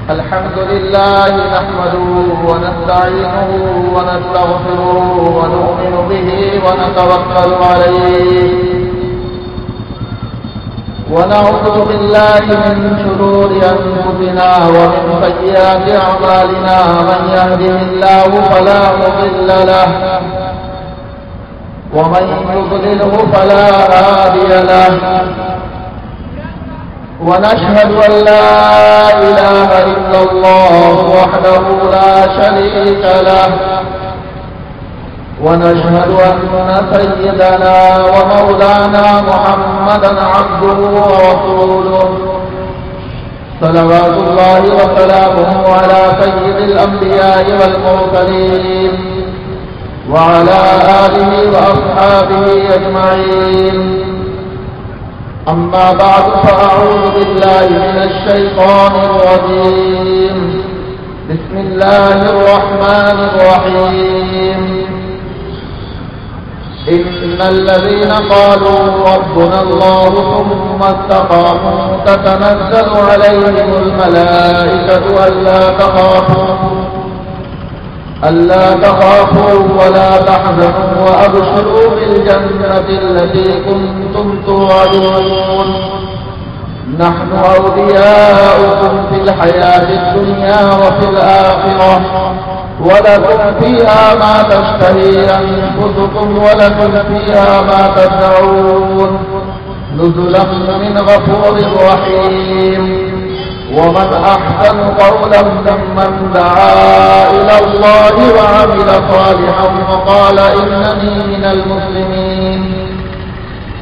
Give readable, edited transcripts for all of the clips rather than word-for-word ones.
الحمد لله نحمده ونستعينه ونستغفره ونؤمن به ونتوكل عليه ونعوذ بالله من شرور أنفسنا ومن سيئات أعمالنا من يهده الله فلا مضل له ومن يضلله فلا هادي له ونشهد أن لا إله إلا الله وحده لا شريك له ونشهد أن سيدنا ومولانا محمدا عبده ورسوله صلوات الله وسلامه على سيد الأنبياء والمرسلين وعلى آله وأصحابه أجمعين أما بعد فأعوذ بالله من الشيطان الرجيم بسم الله الرحمن الرحيم إن الذين قالوا ربنا الله ثم استقاموا تتنزل عليهم الملائكة ألا تخافوا ولا تحزنوا وأبشروا بالجنة التي كنتم توعدون نحن أولياؤكم في الحياة الدنيا وفي الآخرة ولكم فيها ما تشتهي أنفسكم ولكم فيها ما تدعون نزلا من غفور رحيم ومن أحسن قولا ممن دعا إلى الله وعمل صالحا وقال إنني من المسلمين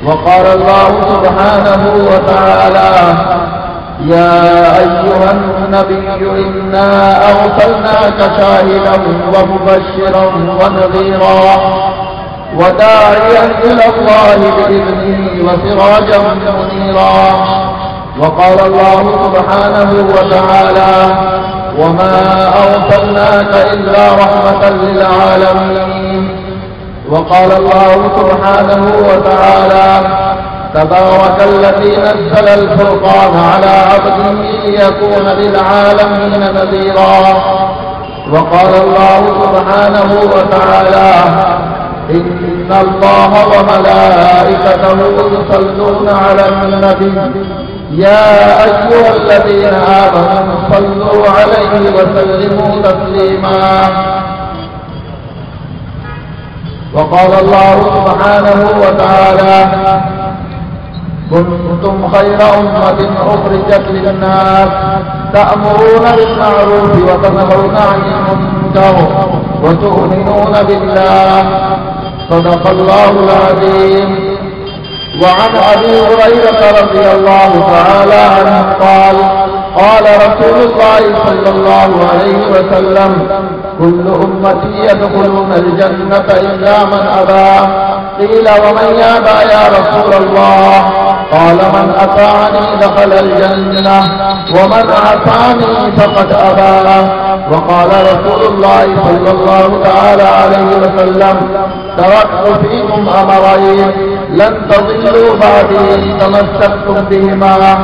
وقال الله سبحانه وتعالى يا أيها النبي إنا أرسلناك شاهدا ومبشرا ونذيرا وداعيا إلى الله بإذنه وسراجا منيرا وقال الله سبحانه وتعالى وما أرسلناك إلا رحمة للعالمين وقال الله سبحانه وتعالى تبارك الذي نزل الفرقان على عبده ليكون للعالمين نذيرا وقال الله سبحانه وتعالى إن الله وملائكته يصلون على النبي يا أيها الذين آمنوا صلوا عليه وسلموا تسليما وقال الله سبحانه وتعالى كنتم خير أمة أخرجت للناس تأمرون بالمعروف وتنهون عن المنكر وتؤمنون بالله صدق الله العظيم وعن أبي هريرة رضي الله تعالى عنه قال قال رسول الله صلى الله عليه وسلم كل أمتي يدخلون الجنة إلا من أبى قيل ومن يأبى يا رسول الله قال من أطاعني دخل الجنة ومن عصاني فقد أبى وقال رسول الله صلى الله تعالى عليه وسلم تركت فيكم أمرين لن تضلوا بعدي تمسكتم بهما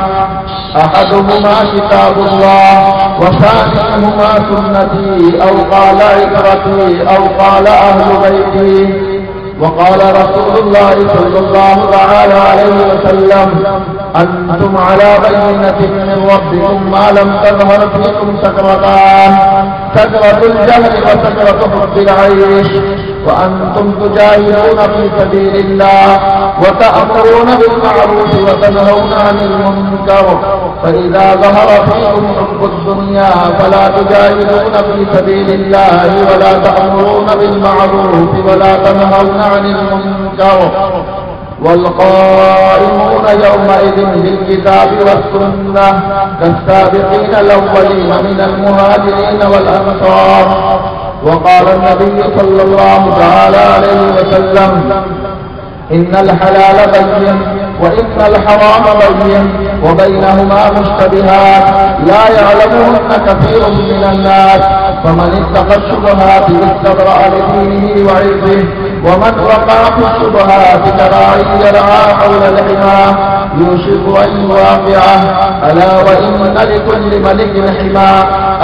أحدهما كتاب الله وثانيهما سنتي أو قال عترتي أو قال أهل بيتي وقال رسول الله صلى الله تعالى عليه وسلم أنتم على بينة من ربكم ما لم تظهر فيكم سكرتان سكرة الجهل وسكرة حب العيش وأنتم تجاهدون في سبيل الله وتأمرون بالمعروف وتنهون عن المنكر فإذا ظهر فيكم حب الدنيا فلا تجاهدون في سبيل الله ولا تأمرون بالمعروف ولا تنهون عن المنكر والقائمون يومئذ بالكتاب والسنة كالسابقين الأولين من المهاجرين والأنصار وقال النبي صلى الله تعالى عليه وسلم إن الحلال بين وإن الحرام بين وبينهما مشتبهات لا يعلمهن كثير من الناس فمن اتقى الشبهات استبرأ لدينه وعرضه ومن وقع في الشبهات كراعي يرعى حول الحمى يوشك أن يواقعه ألا وإن لكل ملك حمى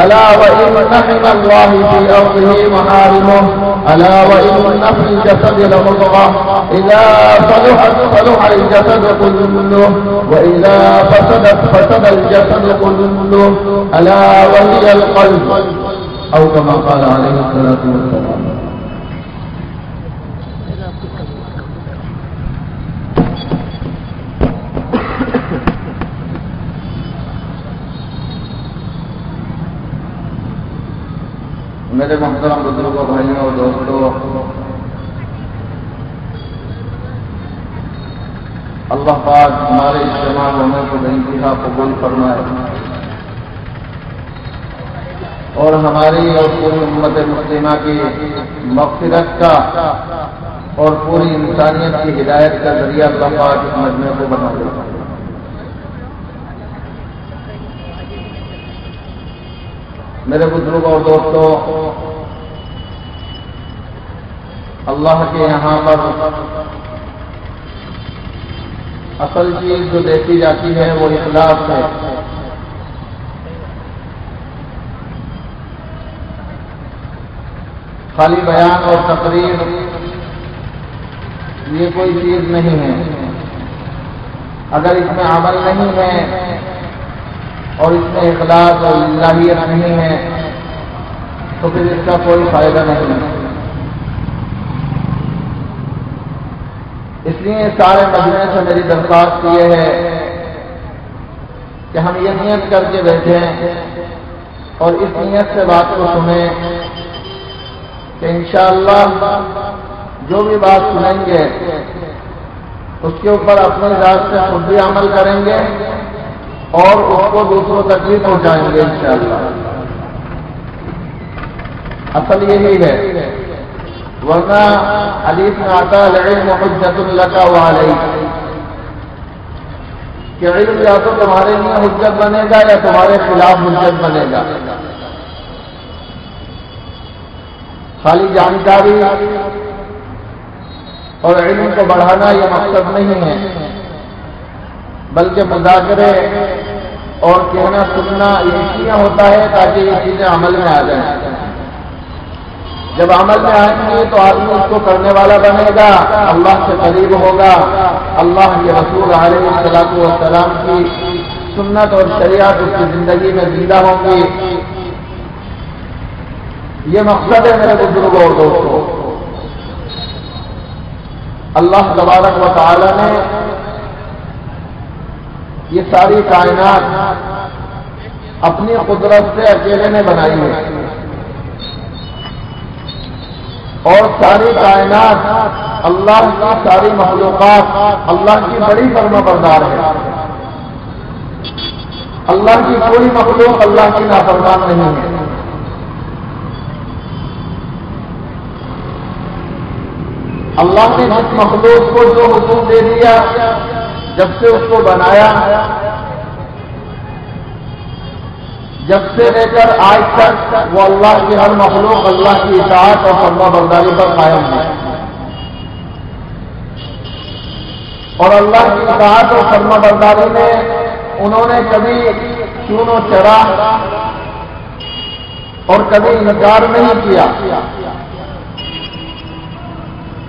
ألا وإن حمى الله في أرضه محارمه ألا وإن في الجسد لمضغة إذا صلحت صلح الجسد كله وإذا فسدت فسد الجسد كله ألا وهي القلب أو كما قال عليه الصلاة والسلام. میرے محترم بزرگوں، بھائیوں اور دوستوں، اللہ پاک ہمارے اجتماع ہونے کو بے انتہا قبول فرمائے اور ہماری اور پوری امت مسلمہ کی مغفرت کا اور پوری انسانیت کی ہدایت کا ذریعہ اللہ پاک اس مجمع کو بنا دے. میرے بزرگوں اور دوستوں، اللہ کے یہاں پر اصل چیز جو دیکھی جاتی ہے وہ اخلاص ہے. خالی بیان اور تقریر یہ کوئی چیز نہیں ہے. اگر اس میں عمل نہیں ہے اور اس میں اخلاص اور الہیت نہیں ہے تو پھر اس کا کوئی فائدہ نہیں ہے. اس لیے سارے مجمع سے میری درخواست یہ ہے کہ ہم یہ نیت کر کے بیٹھیں اور اس نیت سے بات کو سنیں کہ انشاءاللہ جو بھی بات سنیں گے اس کے اوپر اپنی ذات سے خود بھی عمل کریں گے اور اس کو دوسروں تک بھی پہنچائیں گے انشاءاللہ. اصل یہی ہے، ورنہ حدیث میں آتا ہے العلم حجت لک وعلیک، کہ علم یا تو تمہارے لیے حجت بنے گا یا تمہارے خلاف حجت بنے گا. خالی جانکاری اور علم کو بڑھانا یہ مقصد نہیں ہے، بلکہ مذاکرے اور کہنا سننا یہ اس لیے ہوتا ہے تاکہ یہ چیزیں عمل میں آ جائیں. جب عمل میں آئیں گے تو آدمی اس کو کرنے والا بنے گا، اللہ سے قریب ہوگا، اللہ کے رسول علیہ الصلوۃ والسلام کی سنت اور شریعت اس کی زندگی میں زندہ ہوں گی. یہ مقصد ہے میرے بزرگوں اور دوستوں. اللہ تبارک و تعالی نے یہ ساری کائنات اپنی قدرت سے اکیلے نے بنائی ہے اور ساری کائنات اللہ کی ساری مخلوقات اللہ کی بڑی فرما بردار ہے. اللہ کی کوئی مخلوق اللہ کی نافرمان نہیں ہے. اللہ نے جس مخلوق کو جو حکم دے دیا جب سے اس کو بنایا، جب سے لے کر آج تک وہ اللہ کی ہر مخلوق اللہ کی اطاعت اور فرما برداری پر قائم ہے. اور اللہ کی اطاعت اور فرما برداری میں انہوں نے کبھی چون و چرا اور کبھی انکار نہیں کیا.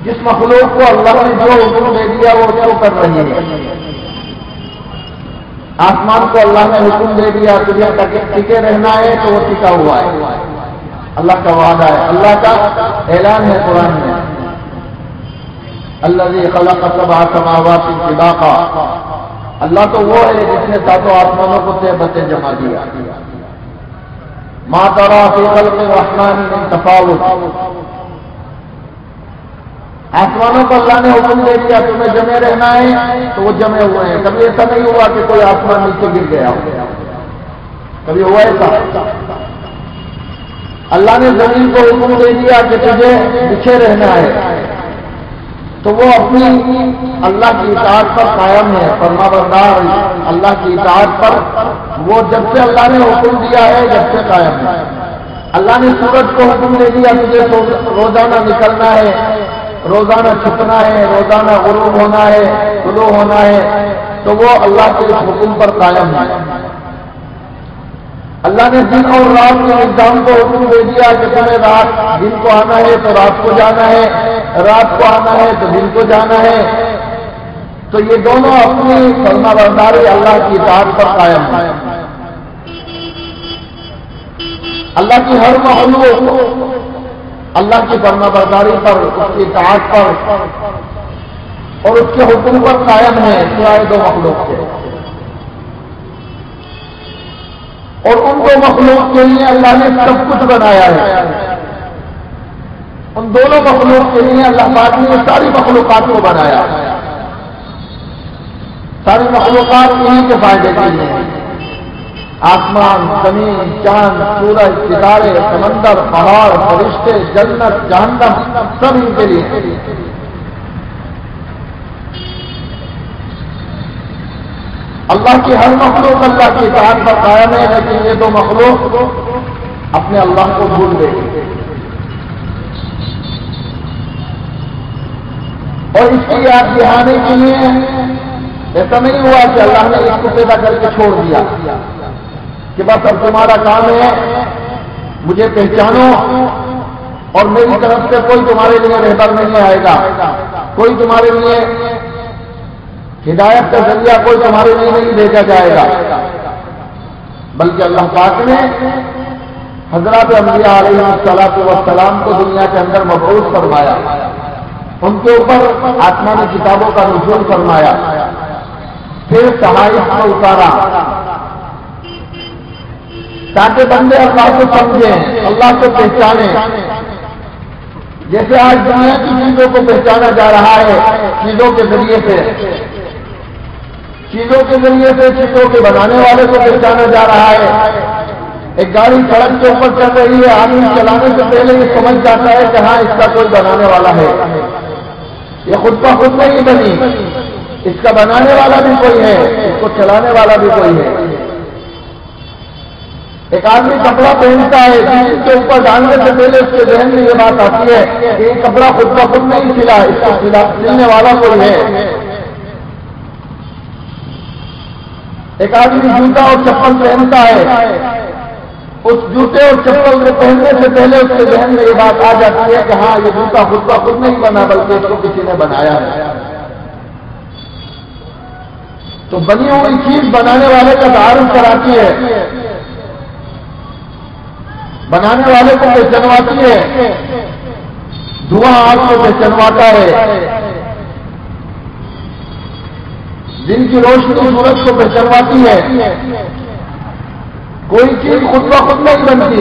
جس مخلوق کو اللہ نے جو حکم دے دیا وہ کیوں کر رہی ہے. آسمان کو اللہ نے حکم دے دیا تجھے ٹکے رہنا ہے تو وہ ٹکا ہوا ہے. اللہ کا وعدہ ہے، اللہ کا اعلان ہے قرآن میں، الذی خلق سبع سماوات طباقا. اللہ تو وہ ہے جس نے ساتوں آسمانوں کو بتے جما دیا. ما تری فی خلق الرحمن من تفاوت. آسمانوں کو اللہ نے حکم دے دیا تمہیں جمے رہنا ہے تو وہ جمے ہوئے ہیں. کبھی ایسا نہیں ہوا کہ کوئی آسمان نیچے گر گیا ہو، کبھی ہوا ایسا؟ اللہ نے زمین کو حکم دے دیا کہ تجھے بچھے رہنا ہے تو وہ اپنی اللہ کی اطاعت پر قائم ہے، فرما بردار اللہ کی اطاعت پر وہ جب سے اللہ نے حکم دیا ہے جب سے قائم ہے. اللہ نے سورج کو حکم دے دیا تجھے روزانہ نکلنا ہے، روزانہ چھپنا ہے، روزانہ غروب ہونا ہے، طلوع ہونا ہے تو وہ اللہ کے اس حکم پر قائم ہے۔ اللہ نے دن اور رات کے نظام کو حکم دے دیا کہ تمہیں رات دن کو آنا ہے تو رات کو جانا ہے، رات کو آنا ہے تو دن کو جانا ہے، تو یہ دونوں اپنی فرما برداری اللہ کی اطاعت پر قائم ہے۔ اللہ کی ہر مخلوق اللہ کی فرما برداری پر، اس کی اطاعت پر اور اس کے حکم پر قائم ہے، سوائے دو مخلوق سے۔ اور ان دو مخلوق کے لیے اللہ نے سب کچھ بنایا ہے۔ ان دونوں مخلوق کے لیے اللہ پاک نے ساری مخلوقات کو بنایا، ساری مخلوقات انہیں کے فائدے کے لیے، آسمان، زمین، چاند، سورج، ستارے، سمندر، پہاڑ، فرشتے، جنت، جہنم، سب ان کے لیے۔ اللہ کی ہر مخلوق اللہ کی اطاعت پر قائم ہے، لیکن یہ دو مخلوق اپنے اللہ کو بھول گئے، اور اس کی یاد دہانے کے لیے ایسا نہیں ہوا کہ اللہ نے اس کو پیدا کر کے چھوڑ دیا کہ بس اب تمہارا کام ہے مجھے پہچانو اور میری طرف سے کوئی تمہارے لیے رہبر نہیں آئے گا، کوئی تمہارے لیے ہدایت کا ذریعہ کوئی تمہارے لیے نہیں بھیجا جائے گا، بلکہ اللہ پاک نے حضرات انبیاء علیہ السلام کو دنیا کے اندر مبعوث فرمایا، ان کے اوپر آسمانی کتابوں کا نزول فرمایا، پھر صحائف کو اتارا تاکہ بندے اللہ کو سمجھیں، اللہ کو پہچانیں۔ جیسے آج دنیا کی چیزوں کو پہچانا جا رہا ہے چیزوں کے ذریعے سے، چیزوں کے ذریعے سے چیزوں کے بنانے والے کو پہچانا جا رہا ہے۔ ایک گاڑی سڑک کے اوپر چل رہی ہے، آدمی چلانے سے پہلے یہ سمجھ جاتا ہے کہ ہاں اس کا کوئی بنانے والا ہے، یہ خود کا خود نہیں بنی، اس کا بنانے والا بھی کوئی ہے، اس کو چلانے والا بھی کوئی ہے۔ ایک آدمی کپڑا پہنتا ہے، جس کے اوپر ڈالنے سے پہلے اس کے ذہن میں یہ بات آتی ہے کہ یہ کپڑا خود کا خود نہیں سلا، اس کو سلنے والا کوئی ہے۔ ایک آدمی جوتا اور چپل پہنتا ہے، اس جوتے اور چپل کو پہننے سے پہلے اس کے ذہن میں یہ بات آ جاتی ہے کہ ہاں یہ جوتا خود کا خود نہیں بنا بلکہ اس کو کسی نے بنایا ہے۔ تو بنی ہوئی چیز بنانے والے کا تعارف کراتی ہے، بنانے والے کو پہچانواتی ہے، دھواں آگ کو پہچانواتا ہے، دن کی روشنی سورج کو پہچانواتی ہے۔ کوئی چیز خود کا خود نہیں بنتی،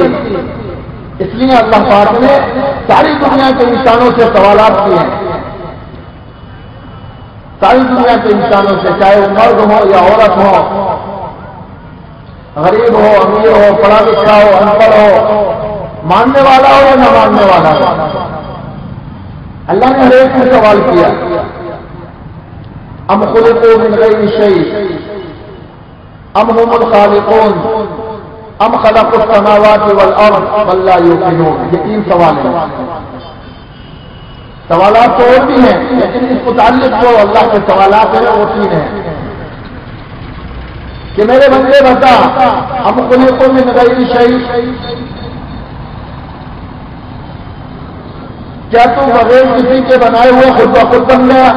اس لیے اللہ پاک نے ساری دنیا کے انسانوں سے سوالات کیے ہیں، ساری دنیا کے انسانوں سے، چاہے وہ مرد ہو یا عورت ہو، غریب ہو، امیر ہو، پڑھا لکھا ہو، ان پڑھ ہو، ماننے والا ہو یا نہ ماننے والا ہو، اللہ نے ہر ایک سے سوال کیا، ام خلقوا من غیر شیء ام هم الخالقون ام خلقوا السماوات والارض بل لا یوقنون۔ یہ تین سوال ہیں، سوالات تو اور بھی ہیں لیکن اس متعلق جو اللہ کے سوالات ہیں وہ تین ہیں کہ میرے بندے بتا، ام خلقوا من غیر شیء، کیا تم بغیر کسی کے بنائے ہوئے خود بخود بن گیا؟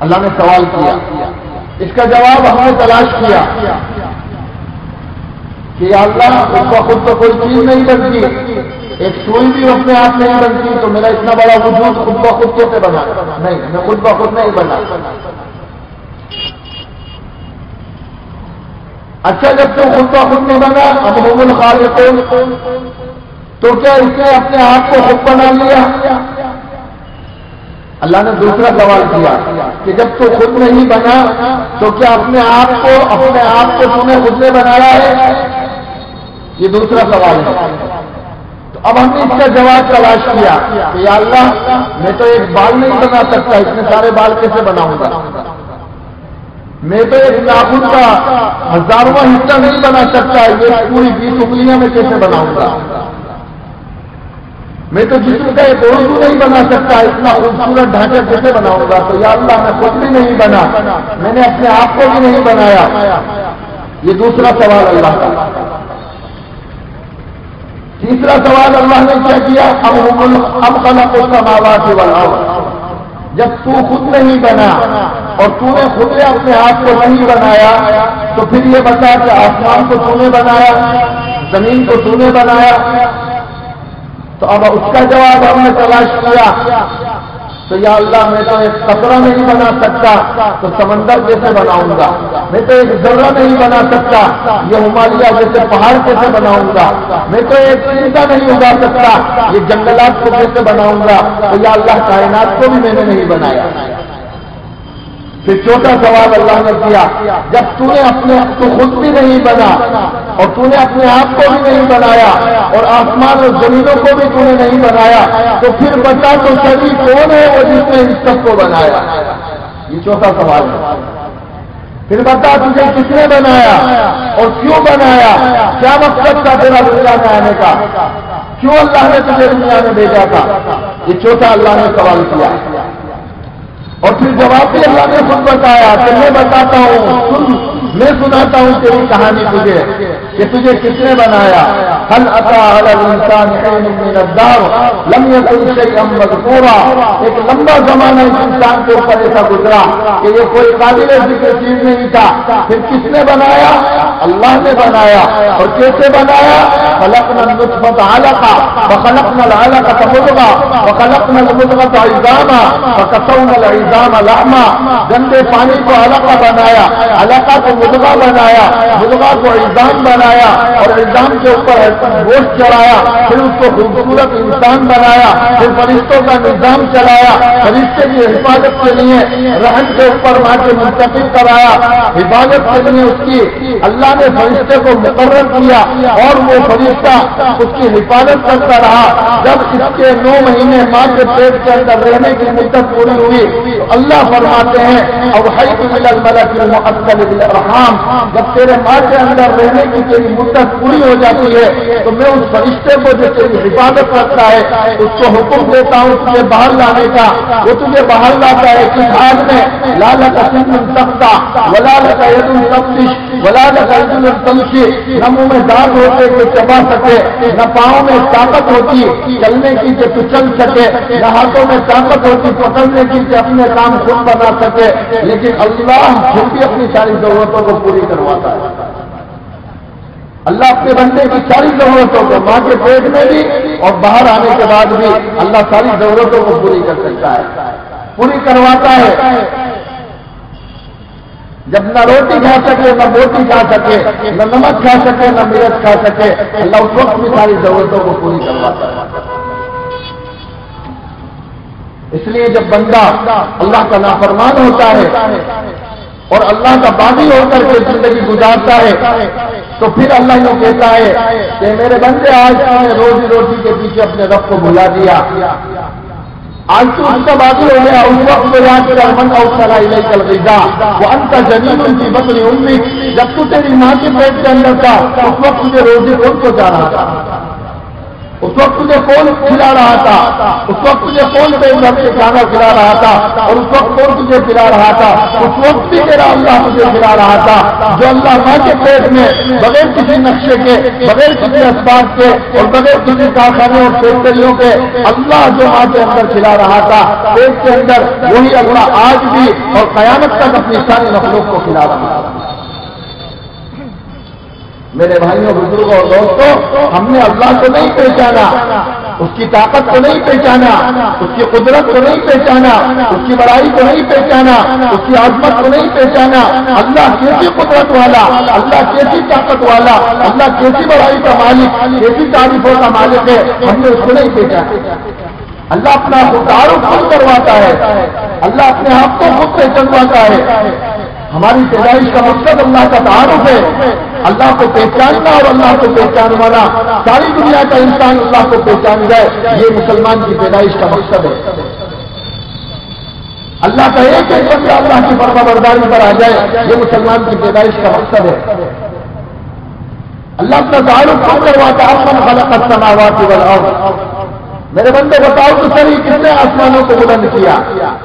اللہ نے سوال کیا، اس کا جواب ہم نے تلاش کیا کہ یا اللہ خود بخود تو کوئی چیز نہیں بنتی، ایک سوئی بھی اپنے آپ نہیں بنتی، تو میرا اتنا بڑا وجود خود بخود کیسے بنا؟ نہیں، میں خود بخود نہیں بنا۔ اچھا جب تو خود بخود نہیں بنا، اب هم الخالقون، تو کیا اس نے اپنے آپ کو خود بنا لیا؟ اللہ نے دوسرا سوال کیا کہ جب تو خود نہیں بنا تو کیا اپنے آپ کو تم نے خود نے بنایا ہے؟ یہ دوسرا سوال ہے۔ تو اب ہم نے اس کا جواب تلاش کیا کہ یا اللہ میں تو ایک بال نہیں بنا سکتا، اتنے سارے بال کیسے بناؤں گا؟ میں تو ایک ناخن کا 1000واں حصہ نہیں بنا سکتا، یہ پوری 20 انگلیاں میں کیسے بناؤں گا؟ میں تو جسم کا ایک عضو نہیں بنا سکتا، اتنا خوبصورت ڈھانچہ کیسے بناؤں گا؟ تو یا اللہ میں خود بھی نہیں بنا، میں نے اپنے آپ کو بھی نہیں بنایا۔ یہ دوسرا سوال اللہ کا۔ تیسرا سوال اللہ نے کیا کیا؟ ام خلق السماوات والارض، جب تو خود نہیں بنا اور تو نے خود نے اپنے آپ کو نہیں بنایا تو پھر یہ بتا کہ آسمان کو تو نے بنایا، زمین کو تو نے بنایا؟ تو اب اس کا جواب ہم نے تلاش کیا تو یا اللہ میں تو ایک قطرہ نہیں بنا سکتا تو سمندر کیسے بناؤں گا؟ میں تو ایک ذرہ نہیں بنا سکتا، یہ ہمالیہ جیسے پہاڑ کیسے بناؤں گا؟ میں تو ایک چیزا نہیں اگا سکتا، یہ جنگلات کو کیسے بناؤں گا؟ تو یا اللہ کائنات کو بھی میں نے نہیں بنایا۔ پھر چوتھا سوال اللہ نے کیا، جب تو نے تو خود بھی نہیں بنا اور تو نے اپنے آپ کو بھی نہیں بنایا اور آسمان اور زمینوں کو بھی تو نے نہیں بنایا تو پھر بتا تو صحیح کون ہے وہ جس نے اس سب کو بنایا؟ یہ چوتھا سوال ہے۔ پھر بتا تجھے کس نے بنایا اور کیوں بنایا؟ کیا مقصد تھا تیرا دنیا میں آنے کا؟ کیوں اللہ نے تجھے دنیا میں بھیجا تھا؟ یہ چوتھا اللہ نے سوال کیا اور پھر جواب بھی اللہ نے خود بتایا کہ میں بتاتا ہوں، میں سناتا ہوں تیری کہانی تجھے کہ تجھے کس نے بنایا۔ هل اتى على الانسان حين من الدهر لم يكن شيئا مذكورا، ایک لمبا زمانہ اس انسان کے اوپر ایسا گزرا کہ یہ کوئی قابل ذکر چیز نہیں تھا، پھر کس نے بنایا؟ اللہ نے بنایا۔ اور کیسے بنایا؟ خلقنا النطفة علقة وخلقنا العلقة مضغة وخلقنا المضغة عظاما فكسونا العظام لحما، گندے پانی کو علقہ بنایا، علقہ کو مضغہ بنایا، مضغہ کو عظام بنایا اور عظام کے اوپر گوشت چڑھایا، پھر اس کو خوبصورت انسان بنایا، پھر فرشتوں کا نظام چلایا، فرشتے کی حفاظت کے لیے رحم کے اوپر ماں کے منتقل کرایا، حفاظت کے لیے اس کی اللہ نے فرشتے کو مقرر کیا اور وہ فرشتہ اس کی حفاظت کرتا رہا۔ جب اس کے 9 مہینے ماں کے پیٹ کے اندر رہنے کی مدت پوری ہوئی تو اللہ فرماتے ہیں اوحیت الی الملک المؤکل بالارحام، جب تیرے ماں کے اندر رہنے کی تیری مدت پوری ہو جاتی ہے تو میں اس فرشتے کو جو تیری حفاظت کرتا ہے اس کو حکم دیتا ہوں تجھے باہر لانے کا، وہ تجھے باہر لاتا ہے کس حال میں؟ لا لک سن تختا ولا لک ید تبطش ولا لک رجل تمشی، نہ منہ میں دانت ہوتے کہ چبا سکے، نہ پاؤں میں طاقت ہوتی چلنے کی کہ تو چل سکے، نہ ہاتھوں میں طاقت ہوتی پکڑنے کی کہ اپنے کام خود بنا سکے، لیکن اللہ پھر بھی اپنی ساری ضرورتوں کو پوری کرواتا ہے۔ اللہ اپنے بندے کی ساری ضرورتوں کو ماں کے پیٹ میں بھی اور باہر آنے کے بعد بھی اللہ ساری ضرورتوں کو پوری کر سکتا ہے، پوری کرواتا ہے۔ جب نہ روٹی کھا سکے، نہ موٹی کھا سکے، نہ نمک کھا سکے، نہ مرچ کھا سکے، اللہ اس وقت بھی ساری ضرورتوں کو پوری کرواتا ہے۔ اس لیے جب بندہ اللہ کا نافرمان ہوتا ہے اور اللہ کا باغی ہو کر کے زندگی گزارتا ہے تو پھر اللہ یوں کہتا ہے کہ میرے بندے آج نے روزی روٹی کے پیچھے اپنے رب کو بھلا دیا، آج تو اس کا باغی ہو گیا، اس وقت کو یاد کر من اوصل الیک الغذاء وانت جنین فی بطن امک، جب تو تیری ماں کے پیٹ کے اندر تھا اس وقت تجھے روزی کون پہنچا رہا تھا؟ اس وقت تجھے کون کھلا رہا تھا؟ اس وقت تجھے کون بے کے کھانا کھلا رہا تھا اور اس وقت کون تجھے کھلا رہا تھا؟ اس وقت بھی تیرا اللہ تجھے کھلا رہا تھا، جو اللہ ماں کے پیٹ میں بغیر کسی نقشے کے، بغیر کسی اسباب کے اور بغیر کسی کارخانے اور فیکٹریوں کے اللہ جو ماں کے اندر کھلا رہا تھا پیٹ کے اندر، وہی اللہ آج بھی اور قیامت تک اپنی ساری مخلوق کو کھلا رہا تھا۔ میرے بھائیوں بزرگوں اور دوستوں، ہم نے اللہ کو نہیں پہچانا، اس کی طاقت کو نہیں پہچانا، اس کی قدرت کو نہیں پہچانا، اس کی بڑائی کو نہیں پہچانا، اس کی عظمت کو نہیں پہچانا۔ اللہ کیسی قدرت والا، اللہ کیسی طاقت والا، اللہ کیسی بڑائی کا مالک، کیسی تعریفوں کا مالک ہے، ہم نے اس کو نہیں پہچانا۔ اللہ اپنا تعارف خود کرواتا ہے، اللہ اپنے آپ کو خود پہچانواتا ہے۔ ہماری پیدائش کا مقصد اللہ کا تعارف ہے، اللہ کو پہچاننا اور اللہ کو پہچانوانا، ساری دنیا کا انسان اللہ کو پہچان جائے، یہ مسلمان کی پیدائش کا مقصد ہے۔ اللہ کا ایک بندہ اللہ کی فرما برداری پر آ جائے، یہ مسلمان کی پیدائش کا مقصد ہے۔ اللہ اپنا تعارف خود کرواتا ہے، من خلق السماوات والارض، میرے بندے بتاؤ تو صحیح، کس نے آسمانوں کو بلند کیا؟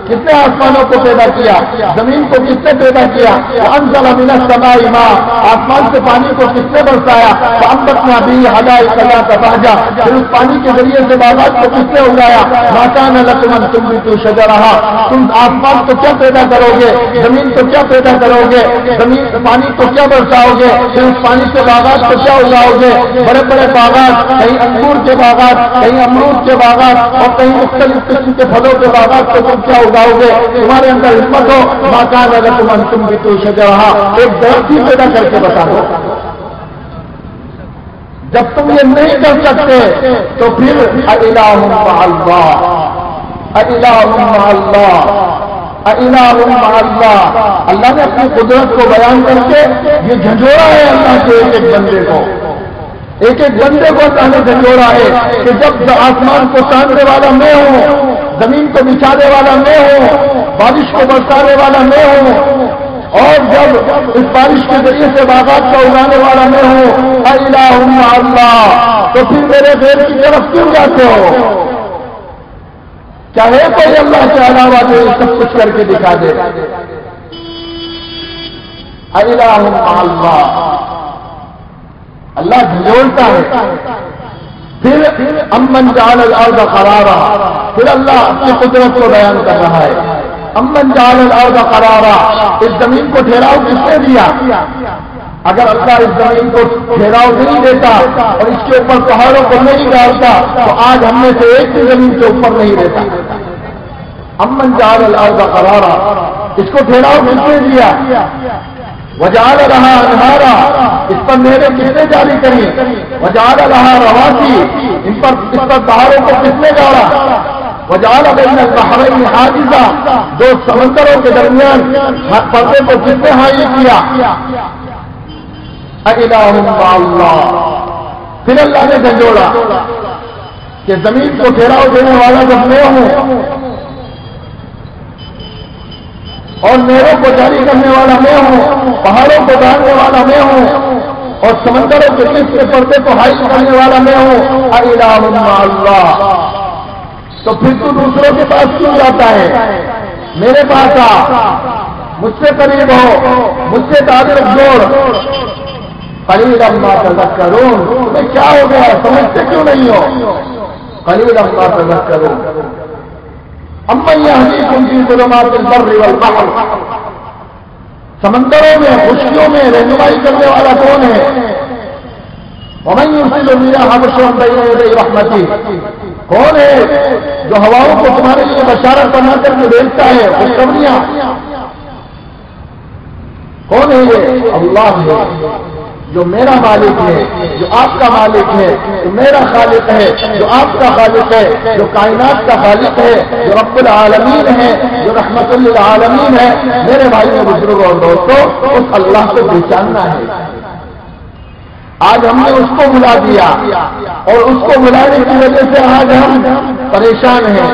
کس نے آسمانوں کو پیدا کیا؟ زمین کو کس نے پیدا کیا؟ انزل من السماء ماء، آسمان سے پانی کو کس نے برسایا؟ فانبتنا به حدائق ذات بہجہ، پھر اس پانی کے ذریعے سے باغات کو کس نے اگایا؟ ما کان لکم ان تنبتوا شجرہا، تم آسمان کو کیا پیدا کرو گے؟ زمین کو کیا پیدا کرو گے؟ زمین پانی کو کیا برساؤ گے؟ پھر اس پانی سے باغات کو کیا اگاؤ گے؟ بڑے بڑے باغات، کہیں انگور کے باغات، کہیں امرود کے باغات، اور کہیں مختلف قسم کے پھلوں کے باغات کو تم کیا اگاؤ گے؟ تمہارے اندر ہمت ہو، ما کان لکم ان تنبتوا شجرہا، ایک درخت ہی پیدا کر کے بتا دو۔ جب تم یہ نہیں کر سکتے تو پھر الہ مع اللہ، الہ مع اللہ، الہ مع اللہ۔ اللہ نے اپنی قدرت کو بیان کر کے یہ جھنجھوڑا ہے اللہ کے ایک ایک بندے کو، ایک ایک بندے کو اللہ نے جھنجھوڑا ہے کہ جب آسمان کو تاننے والا میں ہوں، زمین کو بچھانے والا میں ہوں، بارش کو برسانے والا میں ہوں، اور جب اس بارش کے ذریعے سے باغات کو اگانے والا میں ہوں، الہ مع اللہ، تو پھر میرے غیر کی طرف کیوں جاتے ہو؟ چاہے کوئی اللہ کے علاوہ جو سب کچھ کر کے دکھا دے۔ الہ مع اللہ، اللہ جھنجھوڑتا ہے۔ پھر امن جعل الارض قرارا، پھر اللہ اپنی قدرت کو بیان کر رہا ہے۔ امن جعل الارض قرارا، اس زمین کو ٹھہراؤ کس نے دیا؟ اگر اللہ اس زمین کو ٹھہراؤ نہیں دیتا اور اس کے اوپر پہاڑوں کو نہیں ڈالتا تو آج ہم میں سے ایک بھی زمین کے اوپر نہیں رہتا۔ امن جعل الارض قرارا، اس کو ٹھہراؤ کس نے دیا؟ وجعل لها انہارا، اس پر نہریں کس نے جاری کری؟ وجعل لها رواسی، اس پر پہاڑوں کو کس نے گاڑا؟ وجعل بین البحرین حاجزا، دو سمندروں کے درمیان پردے کو کس نے حائل کیا؟ الہ مع اللہ۔ پھر اللہ نے جھنجھوڑا کہ زمین کو ٹھہراؤ دینے والا جب میں ہوں اور نہروں کو جاری کرنے والا میں ہوں، پہاڑوں کو ڈالنے والا میں ہوں، اور سمندروں کے بیچ میں پردے کو حائل کرنے والا میں ہوں، الہ مع اللہ، تو پھر تو دوسروں کے پاس کیوں جاتا ہے؟ میرے پاس آ، مجھ سے قریب ہو، مجھ سے تعلق جوڑ۔ قلیلا ما تذکرون، تمہیں کیا ہو گیا؟ سمجھتے کیوں نہیں ہو؟ قلیلا ما تذکرون۔ امن یہدیکم فی ظلمات البر والبحر، سمندروں میں خشکیوں میں رہنمائی کرنے والا کون ہے؟ ومن یرسل الرياح بشرا بین یدی رحمتہ، کون ہے جو ہواؤں کو تمہارے لیے بشارت بنا کر کے بھیجتا ہے خوشخبریاں؟ کون ہے یہ؟ اللہ ہے، جو میرا مالک ہے، جو آپ کا مالک ہے، جو میرا خالق ہے، جو آپ کا خالق ہے، جو کائنات کا خالق ہے، جو رب العالمین ہے، جو رحمت للعالمین ہے۔ میرے بھائیوں، بزرگوں اور دوستوں، اس اللہ کو پہچاننا ہے۔ آج ہم نے اس کو بلا دیا اور اس کو بلانے کی وجہ سے آج ہم پریشان ہیں،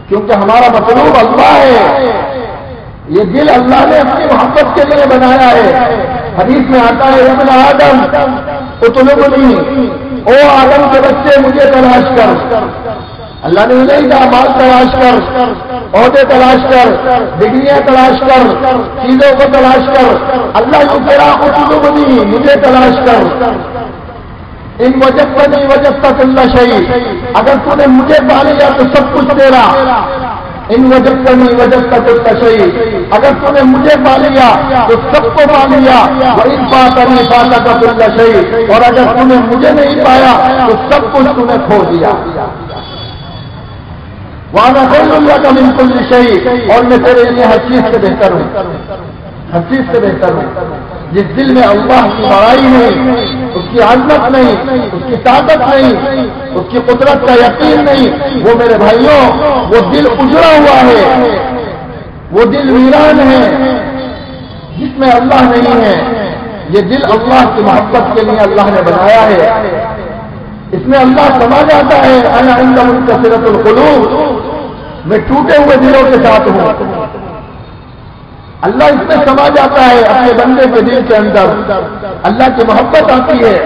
کیونکہ ہمارا مطلوب اللہ ہے۔ یہ دل اللہ نے اپنی محبت کے لیے بنایا ہے۔ حدیث میں آتا ہے ابن آدم اطلبنی، او آدم کے بچے مجھے تلاش کر۔ اللہ نے نہیں کہا مال تلاش کر، عہدے تلاش کر، ڈگریاں تلاش کر، چیزوں کو تلاش کر۔ اللہ یوں کہہ رہا اطلبنی، مجھے تلاش کر۔ ان وجدتنی وجدت کل شیء، اگر تو نے مجھے پا لیا تو سب کچھ تیرا۔ ان وجدتنی وجدت کل شیء، اگر تو نے مجھے پا لیا تو سب کو پا لیا۔ وان فاتنی فاتک کل شیء، اور اگر تو نے مجھے نہیں پایا تو سب کچھ تو نے کھو دیا۔ وانا خیر لک من کل شیء، اور میں تیرے لیے ہر چیز سے بہتر ہوں، ہر چیز سے بہتر ہوں۔ جس دل میں اللہ کی بڑائی نہیں، اس کی عظمت نہیں، اس کی طاقت نہیں، اس کی قدرت کا یقین نہیں، وہ میرے بھائیوں وہ دل اجڑا ہوا ہے، وہ دل ویران ہے جس میں اللہ نہیں ہے۔ یہ دل اللہ کی محبت کے لیے اللہ نے بنایا ہے، اس میں اللہ سما جاتا ہے۔ انا عند منکسرۃ القلوب، میں ٹوٹے ہوئے دلوں کے ساتھ ہوں۔ اللہ اس میں سما جاتا ہے، اپنے بندے کے دل کے اندر اللہ کی محبت آتی ہے۔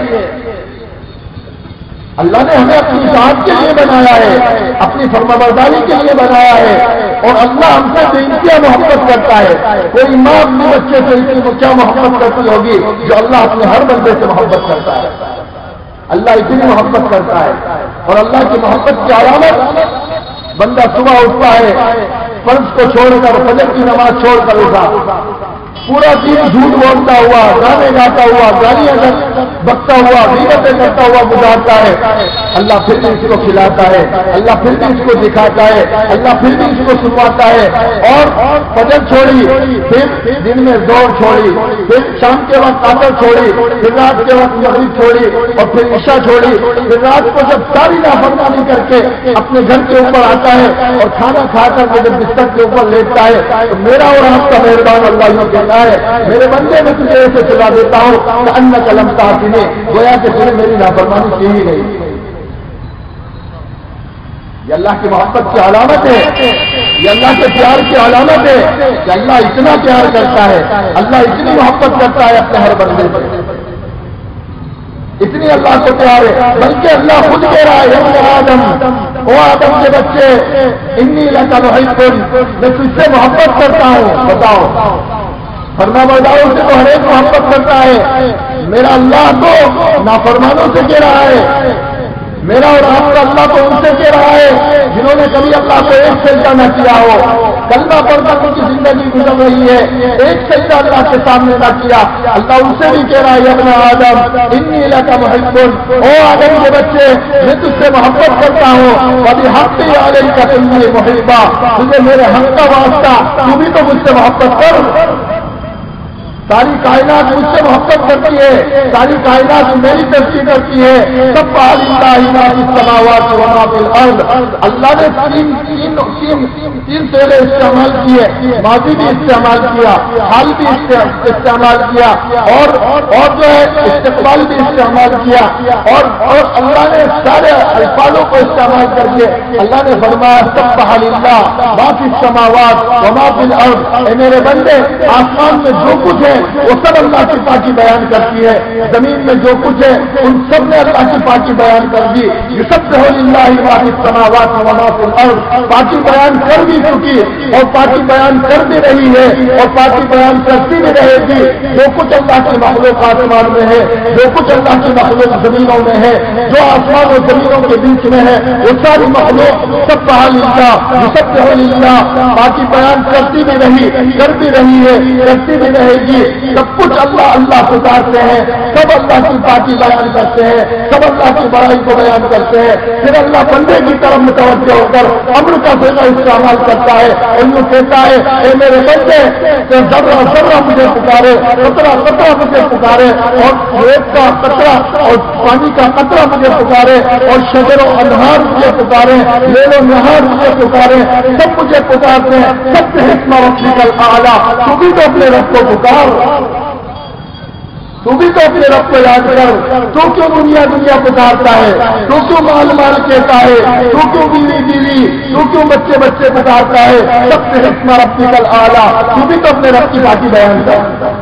اللہ نے ہمیں اپنی اطاعت کے لیے بنایا ہے، اپنی فرمانبرداری کے لیے بنایا ہے، اور اللہ ہم سے بے انتہا محبت کرتا ہے۔ کوئی ماں اپنے بچے سے اتنی کیا محبت کرتی ہوگی جو اللہ اپنے ہر بندے سے محبت کرتا ہے۔ اللہ اتنی محبت کرتا ہے، اور اللہ کی محبت کی علامت بندہ صبح اٹھتا ہے، فرض کو چھوڑ کر فجر کی نماز چھوڑ کر اٹھا، پورا دن جھوٹ بولتا ہوا، گانے گاتا ہوا، گالیاں بکتا ہوا، غیبتیں کرتا ہوا گزارتا ہے، اللہ پھر بھی اس کو کھلاتا ہے، اللہ پھر بھی اس کو دکھاتا ہے، اللہ پھر بھی اس کو سنواتا ہے۔ اور فجر چھوڑی، پھر دن میں زور چھوڑی، پھر شام کے وقت عصر چھوڑی، پھر رات کے وقت مغرب چھوڑی، اور پھر عشاء چھوڑی، پھر رات کو جب ساری نافرمانی کر کے اپنے گھر کے اوپر آتا ہے اور کھانا کھا کر جب بستر کے اوپر لیٹتا ہے تو میرا اور آپ کا مہربان اللہ یہ کہتا ہے، میرے بندے میں تجھے ایسے سلا دیتا ہوں کہ ان قلم تاثنے گویا کہ تم نے میری نافرمانی کی ہی نہیں۔ یہ اللہ کی محبت کی علامت ہے، یہ اللہ کے پیار کی علامت ہے کہ اللہ اتنا پیار کرتا ہے، اللہ اتنی محبت کرتا ہے اپنے ہر بندے سے، اتنی اللہ کو پیار ہے، بلکہ اللہ خود کہہ رہا ہے یا آدم، او آدم کے بچے، انی لک محب، میں تجھ سے محبت کرتا ہوں۔ بتاؤ، فرمانبرداروں سے تو ہر ایک محبت کرتا ہے، میرا اللہ تو نافرمانوں سے کہہ رہا ہے، میرا اور آپ کا اللہ تو ان سے کہہ رہا ہے جنہوں نے کبھی اللہ کو ایک سجدہ نہ کیا ہو، کلمہ پڑھ کر ان کی زندگی گزر رہی ہے، ایک سجدہ اللہ کے سامنے نہ کیا، اللہ ان سے بھی کہہ رہا ہے یا ابن آدم انی لک محب، او آدم کے بچے میں تجھ سے محبت کرتا ہوں، وبحق علیک انی محبا، تجھے میرے حق کا واسطہ، تو بھی تو مجھ سے محبت کر۔ ساری کائنات مجھ سے محبت کرتی ہے، ساری کائنات میری تشریح کرتی ہے، سب السماوات و ما فی الارض۔ اللہ نے تین سیلے استعمال کیے، ماضی بھی استعمال کیا، حال بھی استعمال کیا، اور جو ہے استقبال بھی استعمال کیا، اور اللہ نے سارے الفاظوں کو استعمال کر کے اللہ نے فرمایا سبح للہ ما فی السماوات و ما فی الارض۔ اے میرے بندے، آسمان میں جو کچھ ہے وہ سب اللہ کی پاکی بیان کرتی ہے، زمین میں جو کچھ ہے ان سب نے اللہ کی پاکی بیان کر دی۔ یسبح للہ ما فی السماوات و ما فی الارض، پاکی بیان کر بھی چکی اور پاکی بیان کر بھی رہی ہے اور پاکی بیان کرتی بھی رہے گی۔ جو کچھ اللہ کی مخلوق آسمان میں ہے، جو کچھ اللہ کی مخلوق زمینوں میں ہے، جو آسمان اور زمینوں کے بیچ میں ہے، وہ ساری مخلوق سبح للہ یسبح للہ پاکی بیان کرتی بھی رہی، کر بھی رہی ہے، کرتی بھی رہے گی۔ سب کچھ اللہ اللہ پکارتے ہیں، سب اللہ کی پاکی بیان کرتے ہیں، سب اللہ کی بڑائی کو بیان کرتے ہیں، پھر اللہ بندے کی طرف متوجہ ہو کر امر کا فیصلہ استعمال کرتا ہے اور یوں کہتا ہے اے میرے بندے، ذرہ ذرہ مجھے پکارے، قطرہ قطرہ مجھے پکارے، اور ریت کا قطرہ اور پانی کا قطرہ مجھے پکارے، اور شجر و انہار مجھے پکارے، لیل و نہار مجھے پکارے، سب مجھے پکارتے ہیں، سب سے حکمہ ربک الاعلیٰ، تو بھی تو اپنے رب کو پکار، تو بھی تو اپنے رب کو یاد کر۔ تو کیوں دنیا دنیا پکارتا ہے، تو کیوں مال مال کہتا ہے، تو کیوں بیوی بیوی، تو کیوں بچے بچے پکارتا ہے، سب سے حکمہ ربک الاعلیٰ، تو بھی تو اپنے رب کی باقی بیان کر۔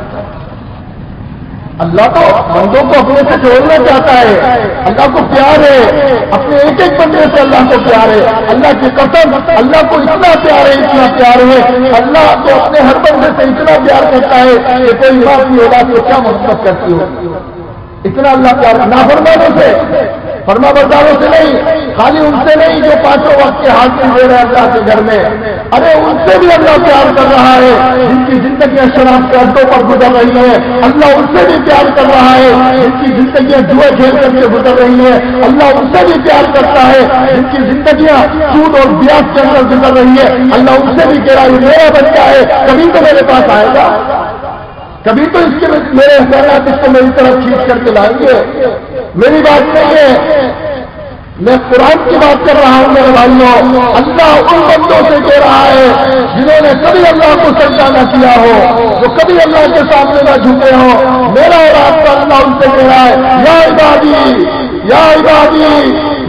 اللہ تو بندوں کو اپنے سے جوڑنا چاہتا ہے، اللہ کو پیار ہے، اپنے ایک ایک بندے سے اللہ کو پیار ہے، اللہ کی قسم اللہ کو اتنا پیار ہے، اتنا پیار ہے، اللہ تو اپنے ہر بندے سے اتنا پیار کرتا ہے کہ کوئی ماں کی اولاد کو کیا محبت کرتی ہو، اتنا اللہ پیار۔ نافرمانوں سے، فرمانبرداروں سے نہیں، خالی ان سے نہیں جو پانچوں وقت کے حاصل ہو رہے ہیں اللہ کے گھر میں، ارے ان سے بھی اللہ پیار کر رہا ہے جن کی زندگیاں شراب کے اڈوں پر گزر رہی ہیں، اللہ ان سے بھی پیار کر رہا ہے جن کی زندگیاں جوئے کھیل کر کے گزر رہی ہیں، اللہ ان سے بھی پیار کرتا ہے جن کی زندگیاں سود اور بیاج کے اندر گزر رہی ہے، اللہ ان سے بھی کہہ رہا ہے میرا بچہ ہے، کبھی تو میرے پاس آئے گا، کبھی تو اس کے میرے احسانات اس کو میری طرف کھینچ کر کے لائیں گے۔ میری بات نہیں ہے، میں قرآن کی بات کر رہا ہوں میرے بھائیوں۔ اللہ ان بندوں سے کہہ رہا ہے جنہوں نے کبھی اللہ کو سجدہ نہ کیا ہو، جو کبھی اللہ کے سامنے نہ جھکے ہو، میرا اور آپ کا اللہ ان سے کہہ رہا ہے یا عبادی یا عبادی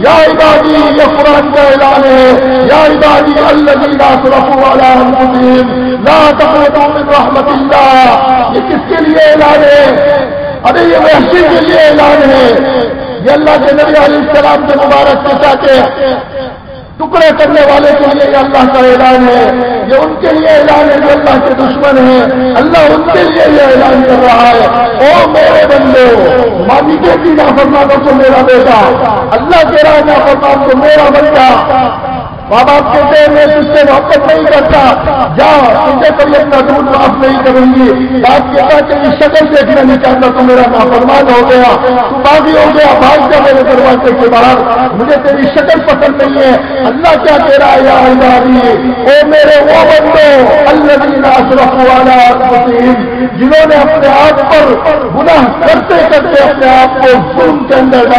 یا عبادی، یہ قرآن کا اعلان ہے، یا عبادی الذین اسرفوا علی انفسہم لا تقنطوا من رحمت اللہ۔ یہ کس کے لیے اعلان ہے؟ ارے یہ وحشی کے لیے اعلان ہے یہ اللہ کے نبی علیہ السلام کے مبارک چچا کے ٹکڑے کرنے والے کے لیے یہ اللہ کا اعلان ہے، یہ ان کے لیے اعلان ہے جو اللہ کے دشمن ہیں، اللہ ان کے لیے یہ اعلان کر رہا ہے، او میرے بندو، مالک کی نافرمانوں کو میرا بیٹا، اللہ کے راہ نافرمان کو میرا بندہ، ماں باپ کہتے ہیں میں تجھ سے محبت نہیں کرتا، جا تجھے کبھی اپنا دودھ معاف نہیں کروں گی، باپ کہتا تیری شکل دیکھنا نہیں چاہتا تو میرا نافرمان ہو گیا، تو باغی ہو گیا، بھاگ جا میرے دروازے کے باہر، مجھے تیری شکل پسند نہیں ہے۔ اللہ کیا کہہ رہا ہے، یا عبادی، او میرے وہ بندو الذین اسرفوا علی انفسہم، جنہوں نے اپنے آپ پر گناہ کرتے کرتے اپنے آپ کو ظلم کے اندر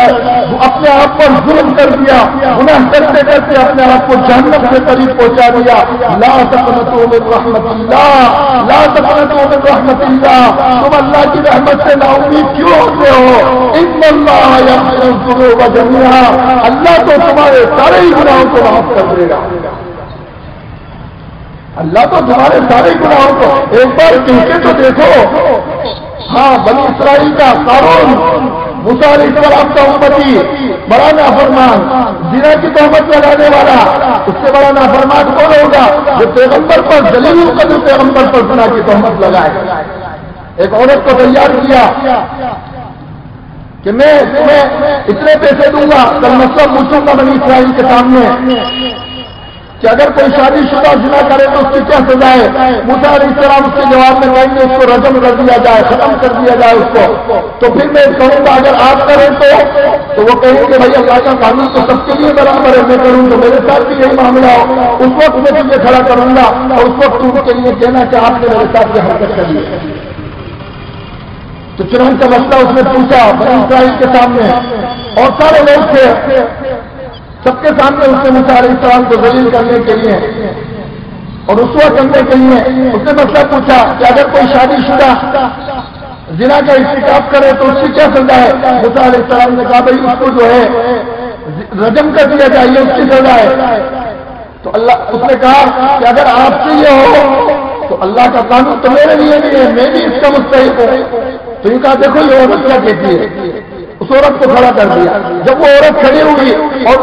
اپنے آپ پر ظلم کر دیا، گناہ کرتے کرتے اپنے آپ کو جہنم کے قریب پہنچا دیا۔ لا تقنطوا من رحمت اللہ، لا تقنطوا من رحمت اللہ، تم اللہ کی رحمت سے نا امید کیوں ہوتے ہو؟ ان اللہ یغفر الذنوب جميعا، اللہ تو تمہارے سارے ہی گناہوں کو معاف کر دے گا، اللہ تو تمہارے سارے گناہوں کو ایک بار کہہ کے تو دیکھو۔ ہاں بنی اسرائیل کا قارون، موسیٰ علیہ السلام کا امتی، بڑا نافرمان، زنا کی تہمت لگانے والا، اس سے بڑا نافرمان کون ہوگا جو پیغمبر پر، جلیل القدر پیغمبر پر زنا کی تہمت لگائے۔ ایک عورت کو تیار کیا کہ میں تمہیں اتنے پیسے دوں گا، کل مسئلہ پوچھوں گا بنی اسرائیل کے سامنے کہ اگر کوئی شادی شدہ زنا کرے تو اس کی کیا سزا ہے؟ موسیٰ علیہ السلام اس کے جواب میں کہیں گے اس کو رجم کر دیا جائے، ختم کر دیا جائے اس کو۔ تو پھر میں کہوں گا اگر آپ کریں تو وہ کہیں گے بھائی اللہ کا قانون تو سب کے لیے برابر ہے، میں کروں تو میرے ساتھ بھی یہی معاملہ ہو، اس وقت میں تجھے کھڑا کروں گا اور اس وقت تم کے لیے کہنا کہ آپ نے میرے ساتھ یہ حرکت کری ہے۔ تو چنانچہ مسئلہ اس نے پوچھا بنی اسرائیل کے سامنے، اور سارے لوگ تھے، سب کے سامنے اس نے موسیٰ علیہ السلام کو ذلیل کرنے کے لیے اور رسوا کرنے کے لیے اس نے مسئلہ پوچھا کہ اگر کوئی شادی شدہ زنا کا ارتکاب کرے تو اس کی کیا سزا ہے؟ موسیٰ علیہ السلام نے کہا بھائی اس کو جو ہے رجم کر دیا جائے، اس کی سزا ہے۔ تو اللہ اس نے کہا کہ اگر آپ سے یہ ہو تو اللہ کا قانون تو میرے لیے نہیں ہے، میں بھی اس کا مستحق ہوں۔ تو یہ کہا دیکھو یہ عورت کیا کہتی ہے، اس عورت کو کھڑا کر دیا۔ جب وہ عورت کھڑی ہوئی اور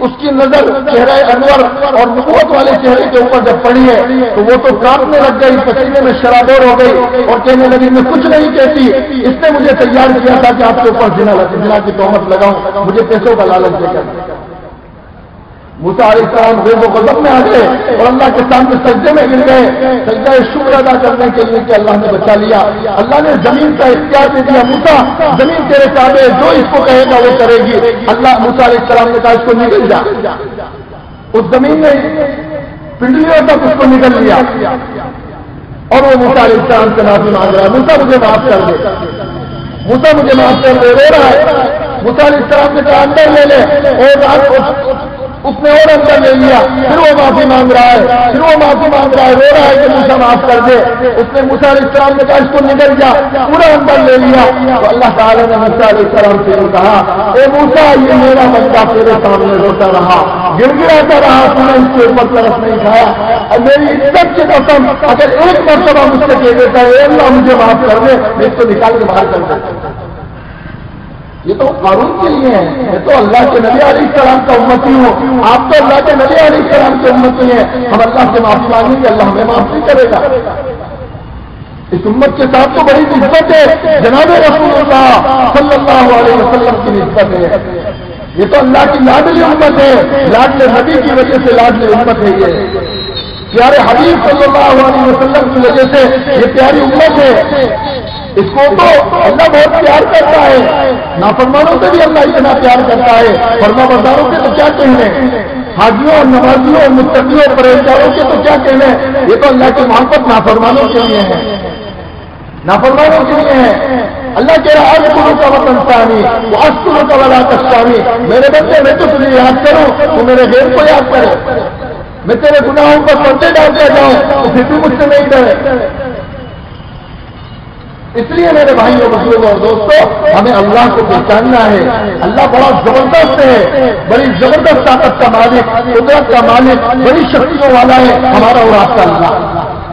اس کی نظر چہرہ انور اور نبوت والے چہرے کے اوپر جب پڑی ہے تو وہ تو کانپنے لگ گئی، پسینے میں شرابور ہو گئی اور کہنے لگی میں کچھ نہیں کہتی، اس نے مجھے تیار کیا تھا کہ آپ کے اوپر زنا کی تہمت لگاؤں، مجھے پیسوں کا لالچ دے کر۔ موسیٰ علیہ السلام غیظ و غضب میں آ گئے اور اللہ کے سامنے سجدے میں گر گئے، سجدہ شکر ادا کرنے کے لیے کہ اللہ نے بچا لیا۔ اللہ نے زمین کا اختیار دے دیا، موسیٰ زمین تیرے تابع، جو اس کو کہے گا وہ کرے گی۔ اللہ موسیٰ علیہ السلام نے کہا اس کو نگل جا، اس زمین نے پنڈلیوں تک اس کو نگل لیا اور وہ موسیٰ علیہ السلام سے معافی مانگ رہا ہے، موسیٰ مجھے معاف کر دے، موسیٰ مجھے معاف کر دے، رو رہا ہے۔ موسیٰ علیہ السلام نے کہا اندر لے لے، اور اس نے اور اندر لے لیا، پھر وہ معافی مانگ رہا ہے، پھر وہ معافی مانگ رہا ہے، رو رہا ہے کہ موسیٰ معاف کر دے۔ اس نے موسیٰ علیہ السلام نے کہا اس کو نگل جا، پورا اندر لے لیا۔ تو اللہ تعالیٰ نے موسیٰ علیہ السلام سے کہا اے موسیٰ یہ میرا بندہ تیرے سامنے روتا رہا، گر گراتا رہا، تو نے اس کے اوپر طرف نہیں کھایا، اور میری عزت کی قسم اگر ایک مرتبہ مجھ سے کہہ دیتا ہے اے اللہ مجھے معاف کر دے، میں اس کو نکال کے باہر کر دیتا۔ یہ تو قانون کے لیے ہے، میں تو اللہ کے نبی علیہ السلام کا امتی ہوں، آپ تو اللہ کے نبی علیہ السلام کے امتی ہیں، ہم اللہ سے معافی مانگیں گے اللہ ہمیں معاف نہیں کرے گا۔ اس امت کے ساتھ تو بڑی نسبت ہے، جناب رسول اللہ صلی اللہ علیہ وسلم کی نسبت ہے، یہ تو اللہ کی لاڈلی امت ہے، لاڈلے نبی کی وجہ سے لاڈلی امت ہے، یہ پیارے حبیب صلی اللہ علیہ وسلم کی وجہ سے یہ پیاری امت ہے۔ اس کو تو اللہ بہت پیار کرتا ہے، نافرمانوں سے بھی اللہ اتنا پیار کرتا ہے، فرما برداروں سے تو کیا کہنے، حاجیوں اور نمازیوں اور متقیوں اور پرہیزگاروں کے تو کیا کہنے، یہ تو اللہ کی محبت نافرمانوں کے لیے ہے، نافرمانوں کے لیے ہے۔ اللہ کہہ رہا ہے گرو کا وطن ثانی وہ اسکروں کا ولا کشانی، میرے بچے میں تو تجھے یاد کروں تو میرے غیر کو یاد کرے، میں تیرے گناہوں پر پردے ڈالتا جاؤں تو پھر بھی مجھ سے نہیں ڈرے۔ اس لیے میرے بھائیوں بزرگوں اور دوستوں ہمیں اللہ کو پہچاننا ہے، اللہ بڑا زبردست ہے، بڑی زبردست طاقت کا مالک، قدرت کا مالک، بڑی شکتیوں والا ہے ہمارا اور آپ کا اللہ۔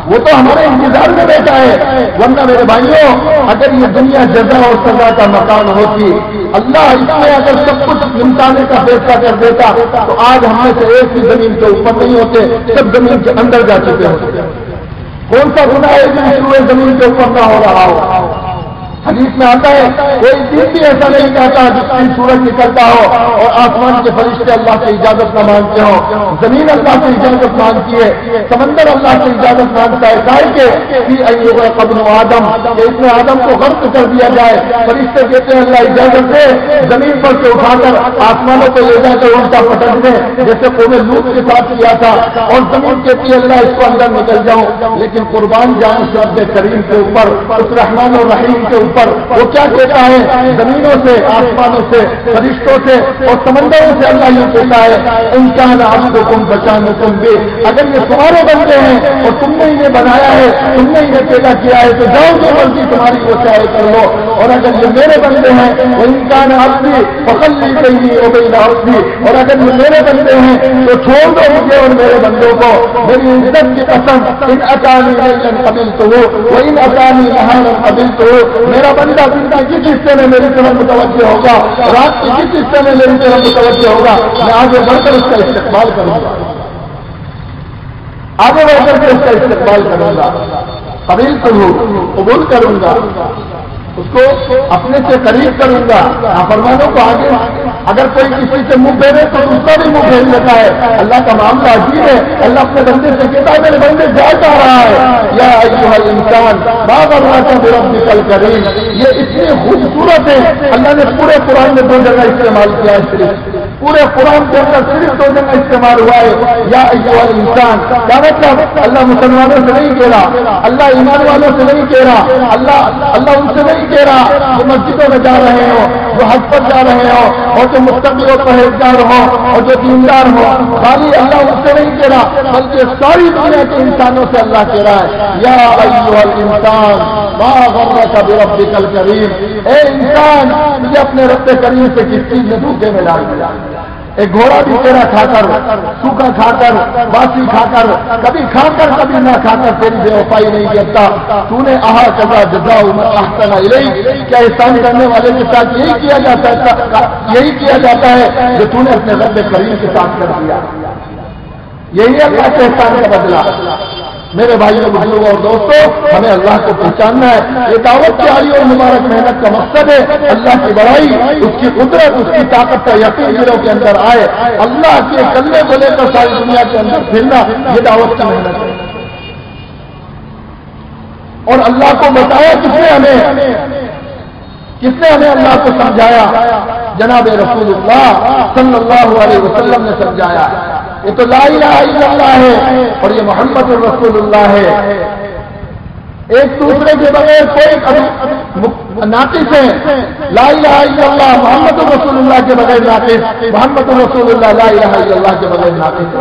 وہ تو ہمارے انتظار میں بیٹھا ہے. ورنہ میرے بھائیوں اگر یہ دنیا جزا اور سزا کا مکان ہوتی، اللہ اس میں اگر سب کچھ نمٹانے کا فیصلہ کر دیتا تو آج ہم میں سے ایک بھی زمین کے اوپر نہیں ہوتے، سب زمین کے اندر جا چکے ہوتے. کون سا گناہ ہے جو شروع زمین کے اوپر نہ ہو رہا ہو؟ حدیث میں آتا ہے کوئی دن بھی ایسا نہیں کہتا جس دن سورج نکلتا ہو اور آسمان کے فرشتے اللہ سے اجازت نہ مانگتے ہو، زمین اللہ سے اجازت مانگتی ہے، سمندر اللہ سے اجازت مانگتا ہے گائے کے قبل آدم کہ اس میں آدم کو غرق کر دیا جائے. فرشتے کہتے ہیں اللہ اجازت دے، زمین پر سے اٹھا کر آسمانوں کو لے جا کر الٹا پٹک دیں جیسے قوم لوط کے ساتھ کیا تھا، اور زمین کہتی ہے اللہ اس کو اندر نکل جاؤں. لیکن قربان جان سے رب کریم کے اوپر، اس رحمان اور رحیم کے اوپر وہ کیا کہتا ہے؟ زمینوں سے، آسمانوں سے، فرشتوں سے اور سمندروں سے اللہ یہ کہتا ہے انسان عبدکم بچانکم بے، اگر یہ تمہارے بندے ہیں اور تم نے انہیں بنایا ہے، تم نے انہیں پیدا کیا ہے، تو جاؤ جو مرضی تمہاری وہ چاہے کر لو. اور اگر یہ میرے بندے ہیں وہ انسان عبدی فخلی بینی و بین عبدی، اور اگر یہ میرے بندے ہیں تو چھوڑ دو مجھے اور میرے بندوں کو. میری عزت کی قسم ان اتانی لیلا قبلتہ وان اتانی نہارا قبلتہ، میرا بندہ دن کا جس حصے میں میری طرف متوجہ ہوگا، رات کے جس حصے میں میری طرف متوجہ ہوگا، میں آگے بڑھ کر اس کا استقبال کروں گا، آگے بڑھ کر کے اس کا استقبال کروں گا، قبول کروں گا، اس کو اپنے سے قریب کروں گا. نافرمانوں کو آگے اگر کوئی کسی سے منہ پھیرے تو دوسرا بھی منہ پھیر لیتا ہے. اللہ کا معاملہ عجیب ہے. اللہ اپنے بندے سے کہتا ہے میرے بندے جا رہا ہے یا ایھا الانسان ما غرک بربک الکریم. یہ اتنی خوبصورت ہے. اللہ نے پورے قرآن میں 2 جگہ استعمال کیا ہے، صرف پورے قرآن کے اندر صرف 2 جگہ استعمال ہوا ہے یا ایھا الانسان. کیا مطلب؟ اللہ مسلمانوں سے نہیں کہہ رہا، اللہ ایمان والوں سے نہیں کہہ رہا، اللہ ان سے نہیں کہہ رہا جو مسجدوں میں جا رہے ہو، جو حج پر جا رہے ہو، اور جو متقی اور پرہیزگار ہو اور جو دیندار ہو. خالی اللہ ان سے نہیں کہہ رہا بلکہ ساری دنیا کے انسانوں سے اللہ کہہ رہا ہے یا ایھا الانسان ما غرک بربک الکریم. اے انسان مجھے اپنے رب کریم سے کس چیز نے دھوکے میں ڈال دیا. ایک گھوڑا بھی تیرا کھا کر، سوکھا کھا کر، باسی کھا کر، کبھی کھا کر کبھی نہ کھا کر تیری بے وفائی نہیں کرتا. تو نے کذا جزاء من احسن الیک، کیا احسان کرنے والے کے ساتھ یہی کیا جاتا ہے جو تو نے اپنے رب کریم کے ساتھ کر دیا. یہی اللہ کے احسان کا بدلہ. میرے بھائیوں بزرگوں اور دوستوں، ہمیں اللہ کو پہچاننا ہے. یہ دعوت کی عالی اور مبارک محنت کا مقصد ہے اللہ کی بڑائی، اس کی قدرت، اس کی طاقت کا یقین دلوں کے اندر آئے. اللہ کے کلمے کو لے کر ساری دنیا کے اندر پھرنا یہ دعوت کی محنت ہے. اور اللہ کو بتایا کس نے ہمیں اللہ کو سمجھایا؟ جناب رسول اللہ صلی اللہ علیہ وسلم نے سمجھایا. یہ تو لا الہ الا اللہ ہے اور یہ محمد رسول اللہ ہے. ایک دوسرے کے بغیر کوئی ناقص ہے. لا الہ الا اللہ محمد رسول اللہ کے بغیر ناقص، محمد رسول اللہ لا الہ الا اللہ کے بغیر ناقص.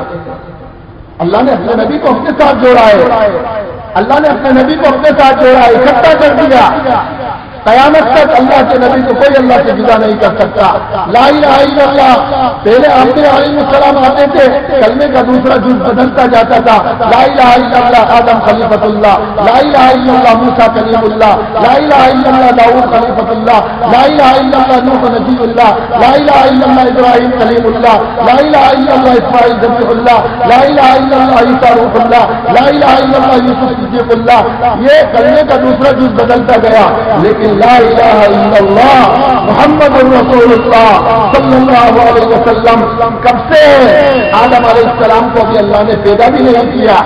اللہ نے اپنے نبی کو اپنے ساتھ جوڑا ہے. اللہ نے اپنے نبی کو اپنے ساتھ جوڑا ہے، اکٹھا کر دیا. قیامت تک اللہ کے نبی کو کوئی اللہ سے جدا نہیں کر سکتا. لا الہ الا اللہ. پہلے انبیاء علیہ السلام آتے تھے، کلمے کا دوسرا جز بدلتا جاتا تھا. لا الہ الا اللہ آدم خلیفۃ اللہ، لا الہ الا اللہ موسیٰ کلیم اللہ، لا الہ الا اللہ داؤد خلیفۃ اللہ، لا الہ الا اللہ نوح نبی اللہ، لا الہ الا اللہ ابراہیم کلیم اللہ، لا الہ الا اللہ اسماعیل ذبیح اللہ، لا الہ الا اللہ عیسیٰ روح اللہ، لا الہ الا اللہ یوسف صدیق اللہ. یہ کلمے کا دوسرا جز بدلتا گیا، لیکن لا الہ الا اللہ محمد رسول اللہ صلی اللہ علیہ وسلم کب سے؟ آدم علیہ السلام کو ابھی اللہ نے پیدا بھی نہیں کیا.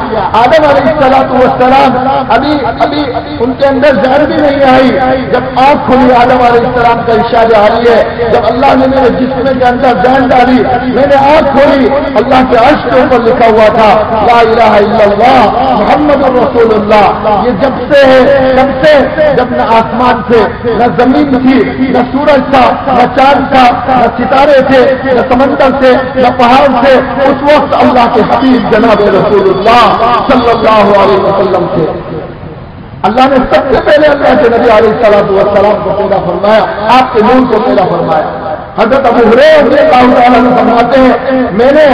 آدم علیہ السلام ابھی ان کے اندر جان بھی نہیں آئی. جب آنکھ کھلی آدم علیہ السلام کا ارشاد عالی ہے، جب اللہ نے میرے جسم کے اندر جان ڈالی، میں نے آنکھ کھولی، اللہ کے عرش کے اوپر لکھا ہوا تھا لا الہ الا اللہ محمد رسول اللہ. یہ جب سے ہے، کب سے؟ جب نہ آسمان تھے، نہ زمین تھی، نہ سورج تھا، نہ چاند تھا، نہ ستارے تھے، نہ سمندر تھے، نہ پہاڑ تھے. اس وقت اللہ کے حبیب جناب رسول اللہ صلی اللہ علیہ وسلم تھے. اللہ نے سب سے پہلے اللہ کے نبی علیہ السلام کو پیدا فرمایا، آپ کے نور کو پیدا فرمایا. حضرت ابو ہریرہ رضی اللہ عنہ فرماتے ہیں میں نے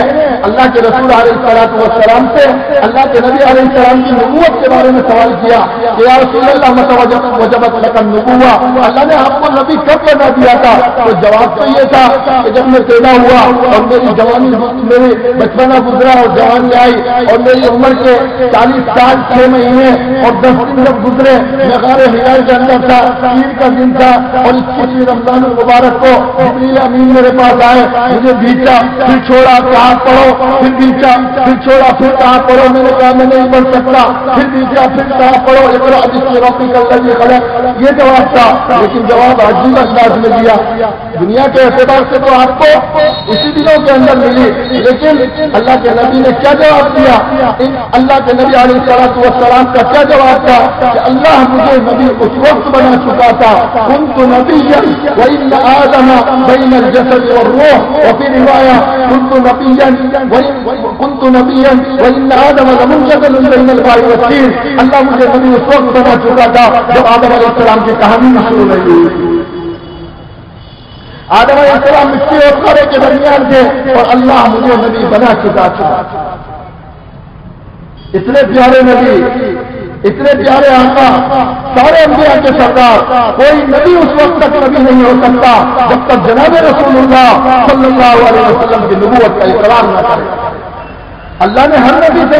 اللہ کے رسول علیہ السلام سے اللہ کے نبی علیہ السلام کی نبوت کے بارے میں سوال کیا کہ یا رسول اللہ متى وجبت لك النبوة، اللہ نے آپ کو نبی کب بنا دیا تھا؟ تو جواب تو یہ تھا کہ جب میں پیدا ہوا اور میری جوانی میری بچپنا گزرا اور جوانی آئی اور میری عمر کے 40 سال 6 مہینے اور 10 دن جب گزرے، میں غار حرا کے اندر تھا، عید کا دن تھا اور 21 رمضان المبارک کو جبریل امین میرے پاس آئے، مجھے بھیجا، پھر چھوڑا، کہا پڑھو، پھر بھیجا، پھر چھوڑا، پھر کہا پڑھو، میں نے کہا میں نہیں پڑھ سکتا، پھر بھیجا، پھر کہا پڑھو، اقرأ باسم ربک الذی خلق، یہ جواب تھا، لیکن جواب عجیب انداز میں دیا۔ دنیا کے اعتبار سے تو آپ کو اسی دنوں کے اندر ملی، لیکن اللہ کے نبی نے کیا جواب دیا؟ اللہ کے نبی علیہ السلام کا کیا جواب تھا کہ اللہ مجھے نبی اس وقت بنا چکا تھا، كنت نبيا وإن آدم بين الجسد والروح، وفي رواية كنت نبيا وإن آدم لمنجدل بين الماء والطين، اللہ مجھے نبی اس وقت بنا چکا تھا جب آدم علیہ السلام کی کہانی شروع ہوئی۔ آدم علیہ السلام مٹی اور پارے کے درمیان تھے اور اللہ مجھے نبی بنا چکا تھا۔ اتنے پیارے نبی، اتنے پیارے آقا، سارے انبیاء کے سردار، کوئی نبی اس وقت تک نبی نہیں ہو سکتا جب تک جناب رسول اللہ صلی اللہ علیہ وسلم کی نبوت کا اقرار نہ کرے۔ اللہ نے ہر نبی سے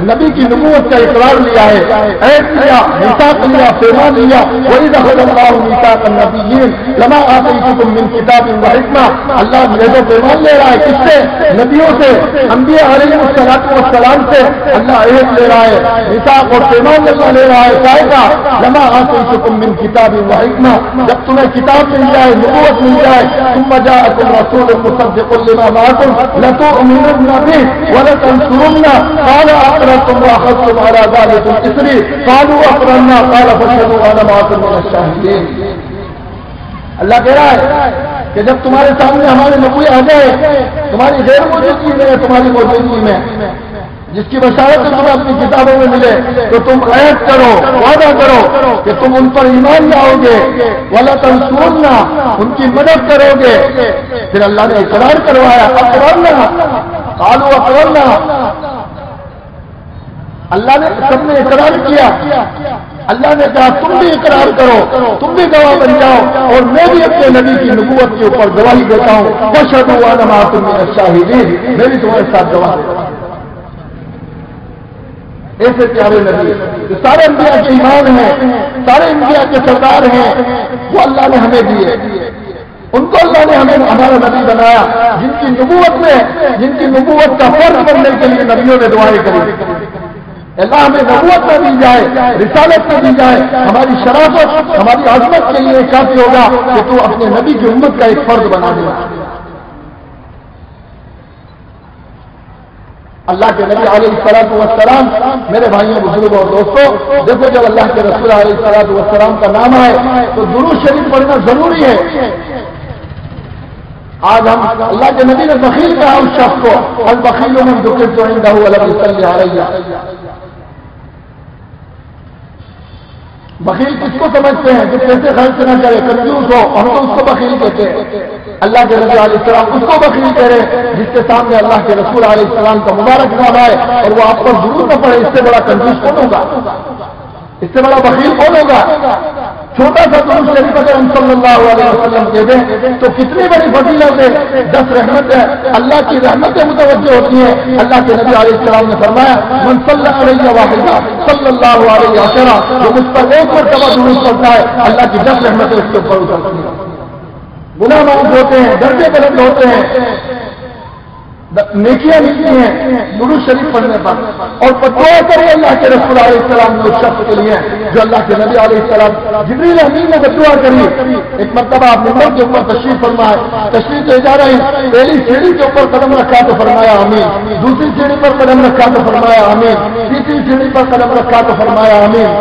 نبی کی نبوت کا اقرار لیا ہے، عہد لیا، میثاق لیا، پیمان لیا، وَإِذْ أَخَذَ اللَّهُ مِيثَاقَ النَّبِيِّينَ لَمَا آتَيْتُكُم مِّن کِتَابٍ وَحِکْمَةٍ، اللہ میرے پیمان لے رہا ہے کس سے؟ نبیوں سے، انبیاء علیہ السلام سے اللہ عہد لے رہا ہے، میثاق اور پیمان اللہ لے رہا ہے، کہے گا لَمَا آتَيْتُكُم مِّن کِتَابٍ وَحِکْمَةٍ، جب تمہیں کتاب مل جائے، نبوت مل جائے، ثُمَّ جَاءَكُمْ رَسُولٌ مُصَدِّقٌ لِّمَا مَعَكُمْ لَتُؤْمِنُنَّ بِهِ وَلَتَنْصُرُنَّهُ قَالَ أَقْرَرْتُمْ وَأَخَذْتُمْ عَلَى ذَلِكُمْ إِصْرِي قَالُوا أَقْرَرْنَا قَالَ فَاشْهَدُوا وَأَنَا مَعَكُم مِّنَ الشَّاهِدِينَ۔ اللہ کہہ رہا ہے کہ جب تمہارے سامنے ہمارے نبوی آ جائے، تمہاری غیر موجودگی میں، تمہاری موجودگی میں، جس کی بشارت تمہیں اپنی کتابوں میں ملے، تو تم عہد کرو، وعدہ کرو کہ تم ان پر ایمان لاؤ گے، ولا تنصرنا، ان کی مدد کرو گے۔ پھر اللہ نے اقرار کروایا، اقررنا، قالوا اقررنا، اللہ نے سب نے اقرار کیا۔ اللہ نے کہا تم بھی اقرار کرو، تم بھی گواہ بن جاؤ، اور میں بھی اپنے نبی کی نبوت کے اوپر گواہی دیتا ہوں، واشهدوا وأنا معكم من الشاهدين، میں بھی تمہارے ساتھ گواہ دیتا ہوں۔ ایسے پیارے نبی جو سارے انبیاء کے ایمان ہیں، سارے انبیاء کے سردار ہیں، وہ اللہ نے ہمیں دیے، ان کو اللہ نے ہمیں ہمارا نبی بنایا، جن کی نبوت کا فرض بننے کے لیے نبیوں نے دعائیں کری۔ اللہ ہمیں نبوت نہ دی جائے، رسالت نہ دی جائے، ہماری شرافت، ہماری عظمت کے لیے کافی ہوگا کہ تو اپنے نبی کی امت کا ایک فرض بنا دے۔ اللہ کے نبی علیہ السلام، میرے بھائیوں، بزرگوں اور دوستوں، دیکھو جب اللہ کے رسول علیہ السلام کا نام آئے تو درود شریف پڑھنا ضروری ہے۔ آج ہم اللہ کے نبی نے بخیل کہا اس شخص کو، البخیل من ذکرت عنده ولم يصل علی۔ بخیل کس کو سمجھتے ہیں؟ جو پیسے خرچ نہ کرے، کنجوس ہو، ہم تو اس کو بخیل کہتے ہیں۔ اللہ کے نبی علیہ السلام اس کو بخیل کہہ رہے ہیں جس کے سامنے اللہ کے رسول علیہ السلام کا مبارک نام آئے اور وہ آپ پر ضرور نہ پڑے۔ اس سے بڑا کنجوس کون ہوگا؟ اس سے بڑا بخیل کون ہوگا؟ چھوٹا سا درود شریف اگر ہم صلی اللہ علیہ وسلم کہہ دیں تو کتنی بڑی فضیلت ہے، 10 رحمت ہے، اللہ کی رحمتیں متوجہ ہوتی ہیں۔ اللہ کے نبی علیہ السلام نے فرمایا من صلی علیہ واحدہ صلی اللہ علیہ عشرہ، جو مجھ پر ایک مرتبہ درود پڑھتا ہے اللہ کی 10 رحمتیں اس کے اوپر اترتی ہیں، گناہ معاف ہوتے ہیں، درجے بلند ہوتے ہیں، نیکیاں ملتی ہیں درود شریف پڑھنے پر۔ اور دعا کرے اللہ کے رسول علیہ السلام نے اس شخص کے لیے جو اللہ کے نبی علیہ السلام، جبریل امین نے دعا کری۔ ایک مرتبہ آپ ممبر کے اوپر تشریف فرمائے، تشریف لے جا رہے ہیں، پہلی سیڑھی کے اوپر قدم رکھا تو فرمایا آمین، دوسری سیڑھی پر قدم رکھا تو فرمایا آمین، تیسری سیڑھی پر قدم رکھا تو فرمایا آمین۔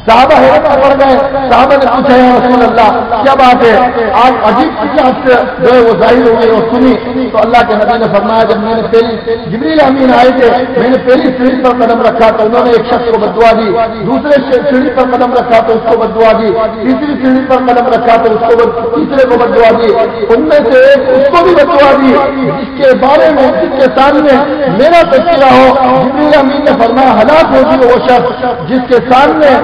صحابہ حیرت میں پڑ گئے. صحابہ نے پوچھا یا رسول اللہ کیا بات ہے, آج عجیب اجلاس سے جو ہے وہ ظاہر ہو گئی اور سنی. تو اللہ کے نبی نے فرمایا جب میں نے پہلی جبریل امین آئے تھے, میں نے پہلی سیڑھی پر قدم رکھا تو انہوں نے ایک شخص کو بددعا دی, دوسرے سیڑھی پر قدم رکھا تو اس کو بددعا دی, تیسری سیڑھی پر قدم رکھا تو اس کو تیسرے کو بددعا دی, ان میں سے ایک اس کو بھی بددعا دی جس کے بارے میں جس کے سامنے میرا تذکرہ ہو. جبریل امین نے فرمایا ہلاک ہوگی وہ شخص جس کے سامنے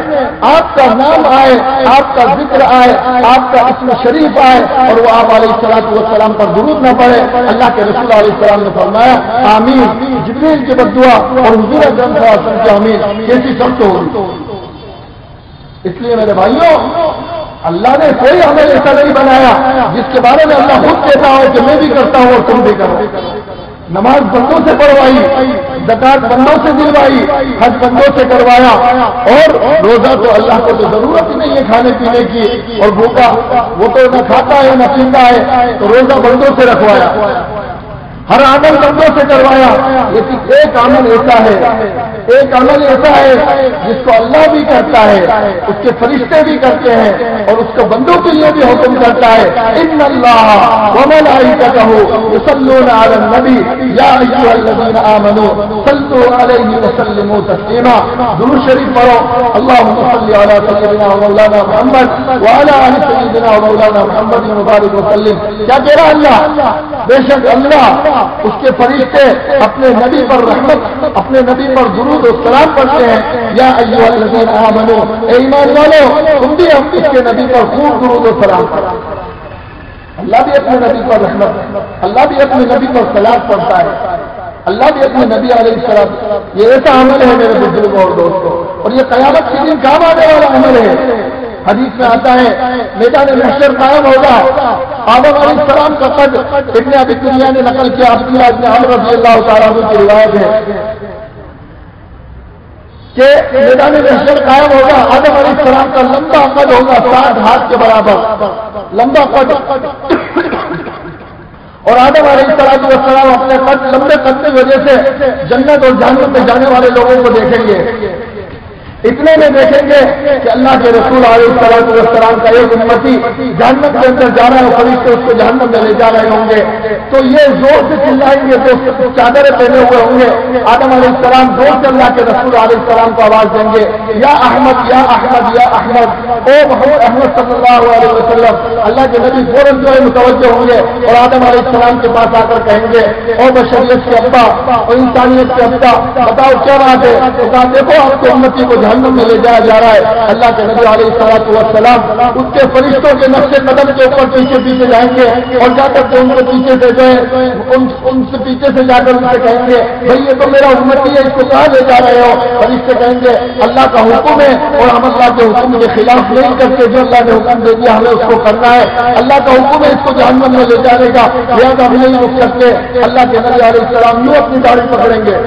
آپ کا نام آئے, آپ کا ذکر آئے, آپ کا اسم شریف آئے اور وہ آپ علیہ السلام پر درود نہ پڑے. اللہ کے رسول علیہ السلام نے فرمایا آمین. جبریل کی بددعا اور حضور اکرم صلی اللہ علیہ وسلم کی آمین کیسی سخت ہوگی. اس لیے میرے بھائیوں اللہ نے کوئی عمل ایسا نہیں بنایا جس کے بارے میں اللہ خود کہتا ہو کہ میں بھی کرتا ہوں اور تم بھی کرو. نماز بندوں سے پڑھوائی, زکات بندوں سے دلوائی, حج بندوں سے کروایا, اور روزہ تو اللہ کو تو ضرورت ہی نہیں ہے کھانے پینے کی, اور بھوکا وہ تو نہ کھاتا ہے نہ پیتا ہے, تو روزہ بندوں سے رکھوایا, ہر عمل بندوں سے کروایا. لیکن ایک عمل ایسا ہے, ایک عمل ایسا ہے جس کو اللہ بھی کرتا ہے, اس کے فرشتے بھی کرتے ہیں, اور اس کو بندوں کے لیے بھی حکم کرتا ہے. ان اللہ وملائکتہ یصلون علی النبی یا ایھا الذین آمنوا صلوا علیہ وسلموا تسلیما. درود شریف پڑھو. اللہم صل علی سیدنا و مولانا محمد وعلی آل سیدنا و مولانا محمد مبارک وسلم. کیا کہہ رہا اللہ؟ بے شک اللہ اس کے فرشتے اپنے نبی پر رحمت, اپنے نبی پر درود و سلام پڑھتے ہیں. یا ایھا الذین آمنو, اے ایمان والو تم بھی اس کے نبی پر خوب درود و سلام پڑھو. اللہ بھی اپنے نبی پر رحمت, اللہ بھی اپنے نبی پر سلام پڑھتا ہے, اللہ بھی اپنے نبی علیہ السلام. یہ ایسا عمل ہے میرے بزرگوں اور دوستوں, اور یہ قیامت کے دن کام آنے والا عمل ہے. حدیث میں آتا ہے میدان محشر قائم ہوگا. آدم علیہ السلام کا قد ابن ابی دنیا نے نقل کیا, عبداللہ ابن عمر رضی اللہ تعالیٰ عنہ کی روایت ہے کہ میدان محشر قائم ہوگا. آدم علیہ السلام کا لمبا قد ہوگا 60 ہاتھ کے برابر لمبا قد, اور آدم علیہ السلام اپنے قد لمبے قد کی وجہ سے جنت اور جہنم میں جانے والے لوگوں کو دیکھیں گے. اتنے میں دیکھیں گے کہ اللہ کے رسول علیہ السلام کا ایک امتی جہنم کے اندر جا رہا ہے, فرشتے اس کو جہنم میں لے جا رہے ہوں گے. تو یہ زور سے چلائیں گے, تو چادریں پہنے ہوئے ہوں گے. آدم علیہ السلام زور سے اللہ کے رسول علیہ السلام کو آواز دیں گے, یا احمد یا احمد یا احمد, او محمد احمد صلی اللہ علیہ وسلم. اللہ کے نبی فوراً جو ہے متوجہ ہوں گے اور آدم علیہ السلام کے پاس آ کر کہیں گے, او بشریت کے ابا اور انسانیت کے ابا, بتاؤ کیا بات ہے. تو کہا دیکھو آپ کے امتی کو جہنم میں لے جایا جا رہا ہے. اللہ کے نبی علیہ السلام اس کے فرشتوں کے نقش قدم کے اوپر پیچھے پیچھے جائیں گے, اور جا کر کے ان کے پیچھے سے جو ہے ان سے پیچھے سے جا کر ان سے کہیں گے بھائی یہ تو میرا امتی ہے, اس کو کہاں لے جا رہے ہو. فرشتے کہیں گے اللہ کا حکم ہے اور ہم اللہ کے حکم کے خلاف نہیں کرتے, جو اللہ نے حکم دے دیا ہمیں اس کو کرنا ہے. اللہ کا حکم ہے اس کو جہنم میں لے جانے کا, لہٰذا ہم نہیں رک سکتے. اللہ کے نبی علیہ السلام یوں اپنی داڑھی پکڑیں گے.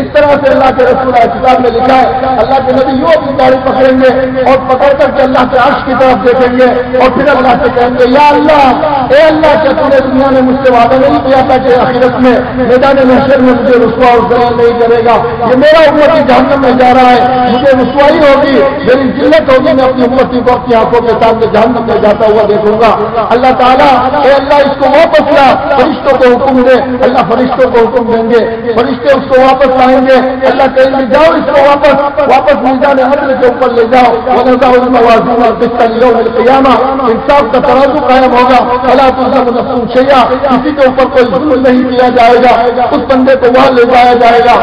اس طرح سے اللہ کے رسول کتاب میں لکھا ہے اللہ کے نبی یوں اپنی داڑھی پکڑیں گے اور پکڑ کر کے اللہ کے عرش کی طرف دیکھیں گے, اور پھر اللہ سے کہیں گے یا اللہ, اے اللہ کیا تم نے دنیا میں مجھ سے وعدہ نہیں کیا تھا کہ آخرت میں میدان محشر میں مجھے رسوا اور ذلیل نہیں کرے گا. یہ میرا امتی جہنم میں جا رہا ہے, مجھے رسوائی ہوگی, میری ذلت ہوگی, میں اپنی امتی کو اپنی آنکھوں کے سامنے جہنم میں جاتا ہوا دیکھوں گا. اللہ تعالیٰ اے اللہ اس کو واپس لا, فرشتوں کو حکم دے. اللہ فرشتوں کو حکم دیں گے, فرشتے اس کو واپس لائیں گے. اللہ کہیں گے جاؤ اس کو واپس میدان عدل کے اوپر لے جاؤ. انصاف کا ترازو قائم ہوگا. فلا تظلم نفس شیئا, کسی کے اوپر کوئی ظلم نہیں کیا جائے گا. اس بندے کو وہاں لے جایا جائے گا.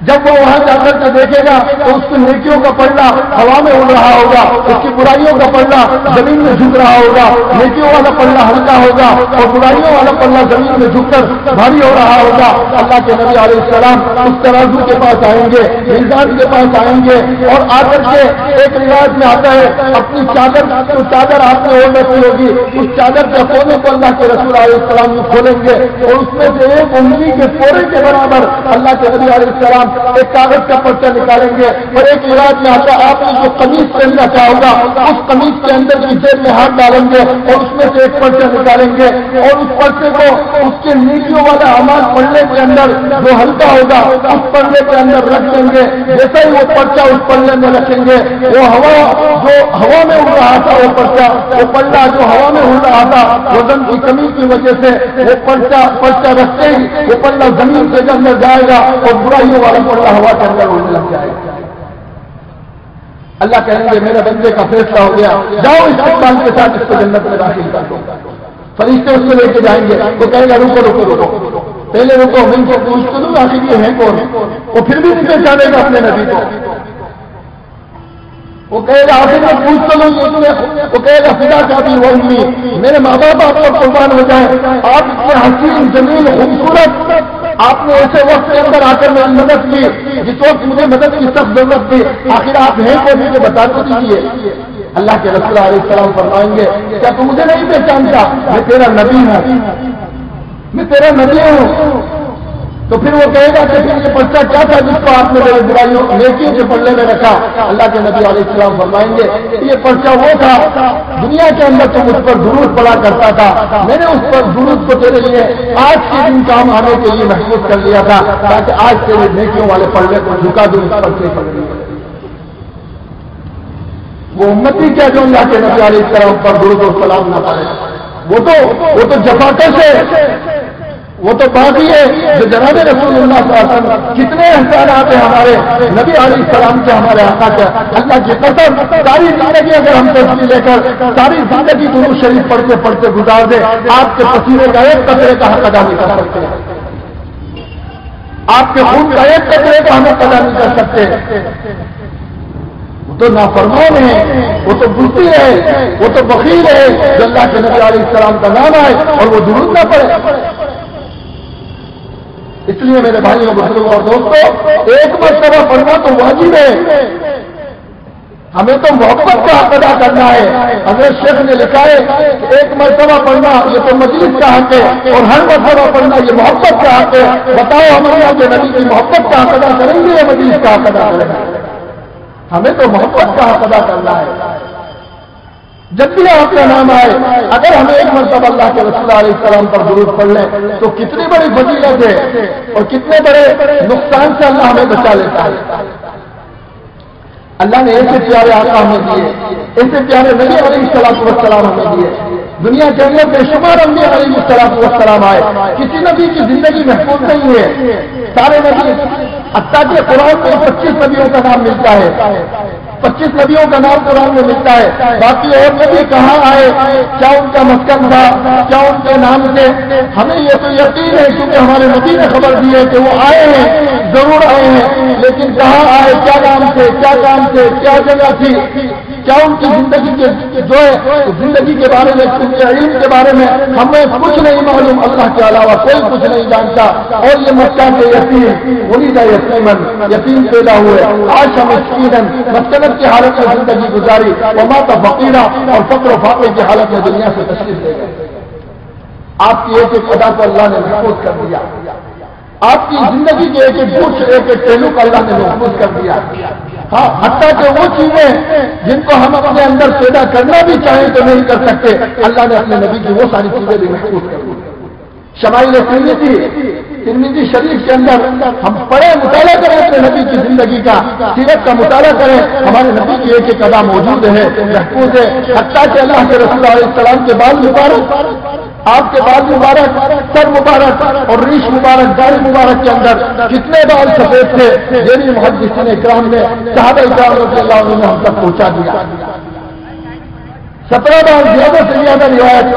جب وہ وہاں جا کر کے دیکھے گا تو اس کی نیکیوں کا پلڑا ہوا میں اڑ رہا ہوگا, اس کی برائیوں کا پلڑا زمین میں جھک رہا ہوگا. نیکیوں والا پلڑا ہلکا ہوگا اور برائیوں والا پلڑا زمین میں جھک کر بھاری ہو رہا ہوگا. اللہ کے نبی علیہ السلام اس ترازو کے پاس آئیں گے, میزان کے پاس آئیں گے, اور آ کر کے ایک روایت میں آتا ہے اپنی چادر آپ نے اوڑھ رکھی ہوگی, اس چادر کے کونے کو اللہ کے رسول علیہ السلام کھولیں گے, اور اس میں سے ایک انگلی کے پورے کے برابر اللہ کے نبی علیہ السلام ایک کاغذ کا پرچہ نکالیں گے اور ایک روایت میں آتا ہے آپ نے جو قمیص پہننا چاہا ہوگا اس قمیص کے اندر کی جیب میں ہاتھ ڈالیں گے اور اس میں سے ایک پرچہ نکالیں گے اور اس پرچے کو اس کے نیکیوں والا اعمال پڑھنے کے اندر جو ہلکا ہوگا اس پڑھنے کے اندر رکھ دیں گے. جیسا ہی وہ پرچہ اس پڑھنے میں رکھیں گے وہ ہوا میں اڑ رہا تھا وہ پرچہ وہ پلڑا جو ہوا میں اڑ رہا تھا وزن کی کمی کی وجہ سے وہ پرچہ رکھتے ہی وہ پلڑا زمین کے اندر جائے گا اور برائیوں والا پلڑا ہوا کے اندر اڑنے لگ جائے گا. اللہ کہیں گے میرے بندے کا فیصلہ ہو گیا, جاؤ اس کپتان کے ساتھ اس کو جنت میں داخل کر دو. فرشتے اس کو لے کے جائیں گے, وہ کہے گا رکو رکو رکو پہلے رکو میں ان کو پوچھ تو دوں آخر یہ ہے کون. وہ پھر بھی نہیں پہچانے گا اپنے نبی کو. وہ کہے گا آخر میں پوچھ تو لوں وہ کہے گا فدا کا بھی وہ امی میرے ماں باپ آپ کو قربان ہو جائے, آپ اتنے حسین جمیل خوبصورت آپ نے ایسے وقت کے اندر آ کر میری مدد کی جس وقت مجھے مدد کی سخت ضرورت تھی, آخر آپ ہیں کو مجھے بتا تو دیجیے. اللہ کے رسول علیہ السلام فرمائیں گے کیا تم مجھے نہیں پہچانتا, میں تیرا نبی ہوں, میں تیرا نبی ہوں. تو پھر وہ کہے گا کہ یہ پرچہ کیا تھا جس کو آپ نے میرے برائیوں نیکیوں کے پلڑے میں رکھا. اللہ کے نبی علیہ السلام فرمائیں گے یہ پرچہ وہ تھا دنیا کے اندر تم اس پر درود پڑا کرتا تھا, میں نے اس پر درود کو تیرے لیے آج کے دن کام آنے کے لیے محفوظ کر لیا تھا تاکہ آج تیرے نیکیوں والے پلڑے کو جھکا دوں اس پرچے پر. وہ امتی کیا جو اللہ کے نبی علیہ السلام پر درود و سلام نہ پڑے, وہ تو جفاکش ہے, وہ تو باقی ہے جو جناب رسول اللہ صلی اللہ علیہ وسلم کتنے احسانات ہیں ہمارے نبی علیہ السلام کے ہمارے آقا کے. اللہ کی قسم ساری زندگی اگر ہم تصویر لے کر ساری زندگی درود شریف پڑھتے پڑھتے گزار دے آپ کے پسینے کا ایک قطرے کا حق ادا نہیں کر سکتے, آپ کے خون کا ایک قطرے کا ہم ادا نہیں کر سکتے. وہ تو نافرمان ہے, وہ تو بزدل ہے, وہ تو بخیل ہے جو اللہ کے نبی علیہ السلام کا نام آئے اور وہ درود نہ پڑے. اس لیے میرے بھائیوں بزرگوں اور دوستوں ایک مرتبہ پڑھنا تو واجب ہے, ہمیں تو محبت کا حق ادا کرنا ہے. حضرت شیخ نے لکھا ہے کہ ایک مرتبہ پڑھنا یہ تو مجلس کا حق ہے اور ہر مرتبہ پڑھنا یہ محبت کا حق ہے. بتاؤ ہم اللہ کے نبی کی محبت کا حق ادا کریں گے یا مجلس کا حق ادا کریں گے؟ ہمیں تو محبت کا حق ادا کرنا ہے. جب بھی آپ کا نام آئے اگر ہمیں ایک مرتبہ اللہ کے رسول علیہ السلام پر درود پڑھ لیں تو کتنی بڑی فضیلت ہے اور کتنے بڑے نقصان سے اللہ ہمیں بچا لیتا ہے. اللہ نے ایسے پیارے آقا ہمیں دیے, ایسے پیارے نبی علیہ السلام ہمیں دیے. دنیا کے اندر بے شمار انبیاء علیہ السلام آئے, کسی نبی کی زندگی محفوظ نہیں ہے. سارے نبی حتیٰ کہ قرآن میں 25 نبیوں کا نام ملتا ہے, 25 نبیوں کا نام قرآن میں ملتا ہے. باقی اور نبی کہاں آئے, کیا ان کا مسکن تھا, کیا ان کے نام سے, ہمیں یہ تو یقین ہے کیونکہ ہمارے نبی نے خبر دی ہے کہ وہ آئے ہیں, ضرور آئے ہیں, لیکن کہاں آئے, کیا نام سے, کیا کام سے, کیا جگہ تھی, کیا ان کی زندگی کے جو ہے زندگی کے بارے میں ان کے علم کے بارے میں ہمیں کچھ نہیں معلوم, اللہ کے علاوہ کوئی کچھ نہیں جانتا. اور یہ مکہ کے یتیم ولیدہ یتیمن, یتیم پیدا ہوئے, آج ہم مسکینن مسکنت کی حالت میں زندگی گزاری, ومات فقیرہ اور فقر و فاقے کی حالت میں دنیا سے تشریف لے گئے. آپ کی ایک ایک ادا کو اللہ نے محفوظ کر دیا, آپ کی زندگی کے ایک ایک گوشت ایک ایک پہلو کو اللہ نے محفوظ کر دیا. ہاں حتیٰ کہ وہ چیزیں جن کو ہم اپنے اندر پیدا کرنا بھی چاہیں تو نہیں کر سکتے, اللہ نے اپنے نبی کی وہ ساری چیزیں بھی محفوظ کر دی. شمائل ترمذی شریف کے اندر ہم پڑھیں, مطالعہ کریں اپنے نبی کی زندگی کا, سیرت کا مطالعہ کریں, ہمارے نبی کی ایک ایک ادا موجود ہے, محفوظ ہے. حتیٰ کہ اللہ کے رسول علیہ السلام کے بال مبارک, آپ کے بال مبارک, سر مبارک اور ریش مبارک, داڑھی مبارک کے اندر کتنے بال سفید تھے, یعنی محدثین اکرام نے صحابہ اکرام رضی اللہ عنہ نے ہم تک پہنچا دیا. 17 بال زیادہ سے زیادہ روایت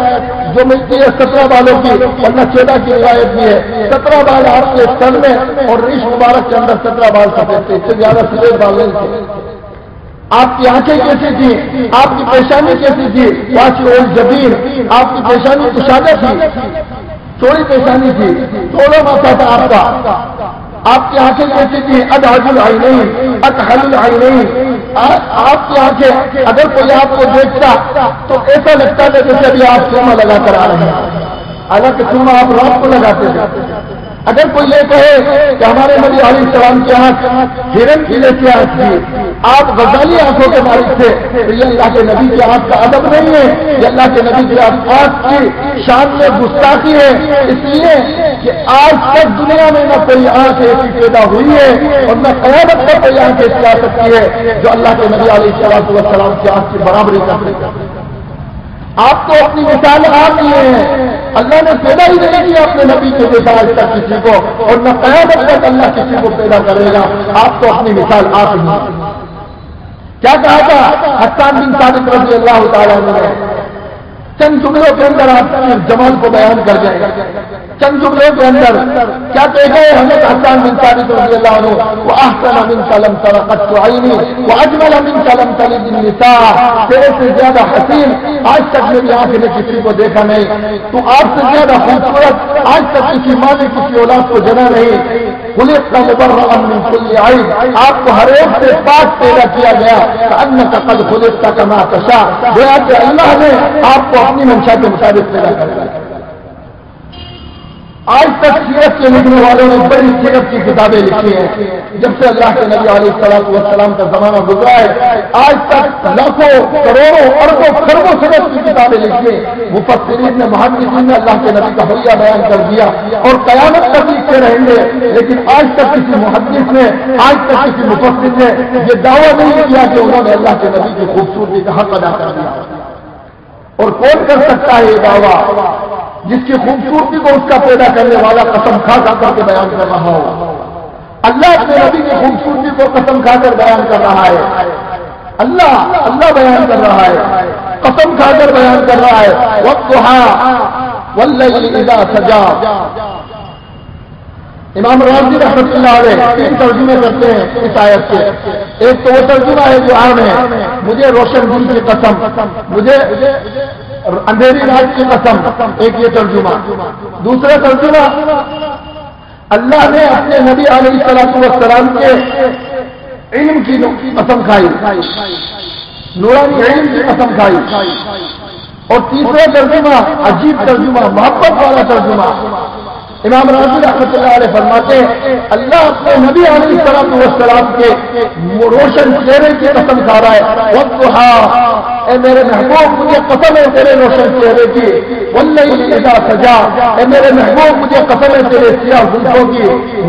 جو ملتی ہے 17 بالوں کی, ورنہ 14 کی روایت بھی ہے. 17 بال آپ کے سر میں اور ریش مبارک کے اندر 17 بال سفید تھے, اس سے زیادہ سفید بال نہیں تھے. آپ کی آنکھیں کیسی تھی, آپ کی پیشانی کیسی تھی, واسع الجبین, آپ کی پیشانی کشادہ تھی, چوڑی پیشانی تھی, توڑا ماتھا تھا آپ کا. آپ کی آنکھیں کیسی تھی, ادحج العینین, اکحل العینین. آپ کی آنکھیں اگر کوئی آپ کو دیکھتا تو ایسا لگتا تھا جیسے ابھی آپ سرما لگا کر آ رہے ہیں, حالانکہ سرما آپ رات کو لگاتے تھے. اگر کوئی یہ کہے کہ ہمارے نبی علیہ السلام کی آنکھ ہرن کی جیسی آنکھ تھی، آپ غزالی آنکھوں کے مالک تھے، تو یہ اللہ کے نبی کی آنکھ کا ادب نہیں ہے، یہ اللہ کے نبی کی آنکھ کی شان میں گستاخی ہے، اس لیے کہ آج تک دنیا میں نہ کوئی آنکھ ایسی پیدا ہوئی ہے اور نہ قیامت تک کوئی آنکھ ایسی آ سکتی ہے جو اللہ کے نبی علیہ السلام کی آنکھ کی برابری کر سکتی ہے۔ آپ تو اپنی مثال آپ لیے ہیں، اللہ نے پیدا ہی نہیں کیا اپنے نبی کے جیسا آج تک کسی کو، اور نہ قیامت تک اللہ کسی کو پیدا کرے گا، آپ تو اپنی مثال آپ ہی ہیں۔ کیا کہا تھا حسان بن ثابت رضی اللہ تعالیٰ نے؟ چند جملوں کے اندر آپ جمال کو بیان کر جائیں، چند جملوں کے اندر کیا کہہ گئے حضرت حسان بن ثابت رضی اللہ عنہ؟ وَأَحْسَنَ مِنْكَ لَمْ تَرَ قَطُّ عَيْنِي وَأَجْمَلَ مِنْكَ لَمْ تَلِدِ النِّسَاء، تیرے سے زیادہ حسین آج تک میری آنکھ نے کسی کو دیکھا نہیں، تو آپ سے زیادہ خوبصورت آج تک کسی ماں نے کسی اولاد کو جنا نہیں۔ خلقت مبرأ من كل عیب، آپ کو ہر ایک سے پاک پیدا کیا گیا، کأنک قد خلقت کما تشاء، گویا کہ اللہ نے آپ کو اپنی منشا کے مطابق پیدا کر دیا۔ آج تک سیرت کے لکھنے والوں نے بڑی سیرت کی کتابیں لکھی ہیں، جب سے اللہ کے نبی علیہ السلام کا زمانہ گزرا ہے آج تک لاکھوں کروڑوں اربوں خربوں سیرت کی کتابیں لکھی ہیں۔ مفسرین نے محدثین نے اللہ کے نبی کا حلیہ بیان کر دیا اور قیامت تک لکھتے رہیں گے، لیکن آج تک کسی محدث نے، آج تک کسی مفسر نے یہ دعویٰ نہیں کیا کہ انہوں نے اللہ کے نبی کی خوبصورتی کا حق ادا کر دیا۔ اور کون کر سکتا ہے یہ دعویٰ جس کی خوبصورتی کو اس کا پیدا کرنے والا قسم کھا کر کے بیان کر رہا ہو؟ اللہ اپنے نبی کی خوبصورتی کو قسم کھا کر بیان کر رہا ہے، اللہ بیان کر رہا ہے، قسم کھا کر بیان کر رہا ہے۔ وَالضُّحَىٰ وَاللَّيْلِ إِذَا سَجَىٰ، امام راضی رحمۃ اللہ علیہ تین ترجمے کرتے ہیں اس آیت کے۔ ایک تو وہ ترجمہ ہے جو عام ہے، مجھے روشن دن کی قسم، مجھے اندھیری رات کی قسم، ایک یہ ترجمہ۔ دوسرا ترجمہ، اللہ نے اپنے نبی علیہ السلام کے علم کی قسم کھائی، نورانی علم کی قسم کھائی۔ اور تیسرا ترجمہ عجیب ترجمہ، محبت والا ترجمہ، امام راضی رحمۃ اللہ علیہ فرماتے ہیں اللہ اپنے نبی علیہ السلام کے روشن چہرے کی قسم کھا رہا ہے۔ وَالضُّحَىٰ، اے میرے محبوب مجھے قسم ہے تیرے روشن چہرے کی، وَاللَّيْلِ إِذَا سَجَىٰ، اے میرے محبوب مجھے قسم ہے تیرے سیاہ زلفوں کی،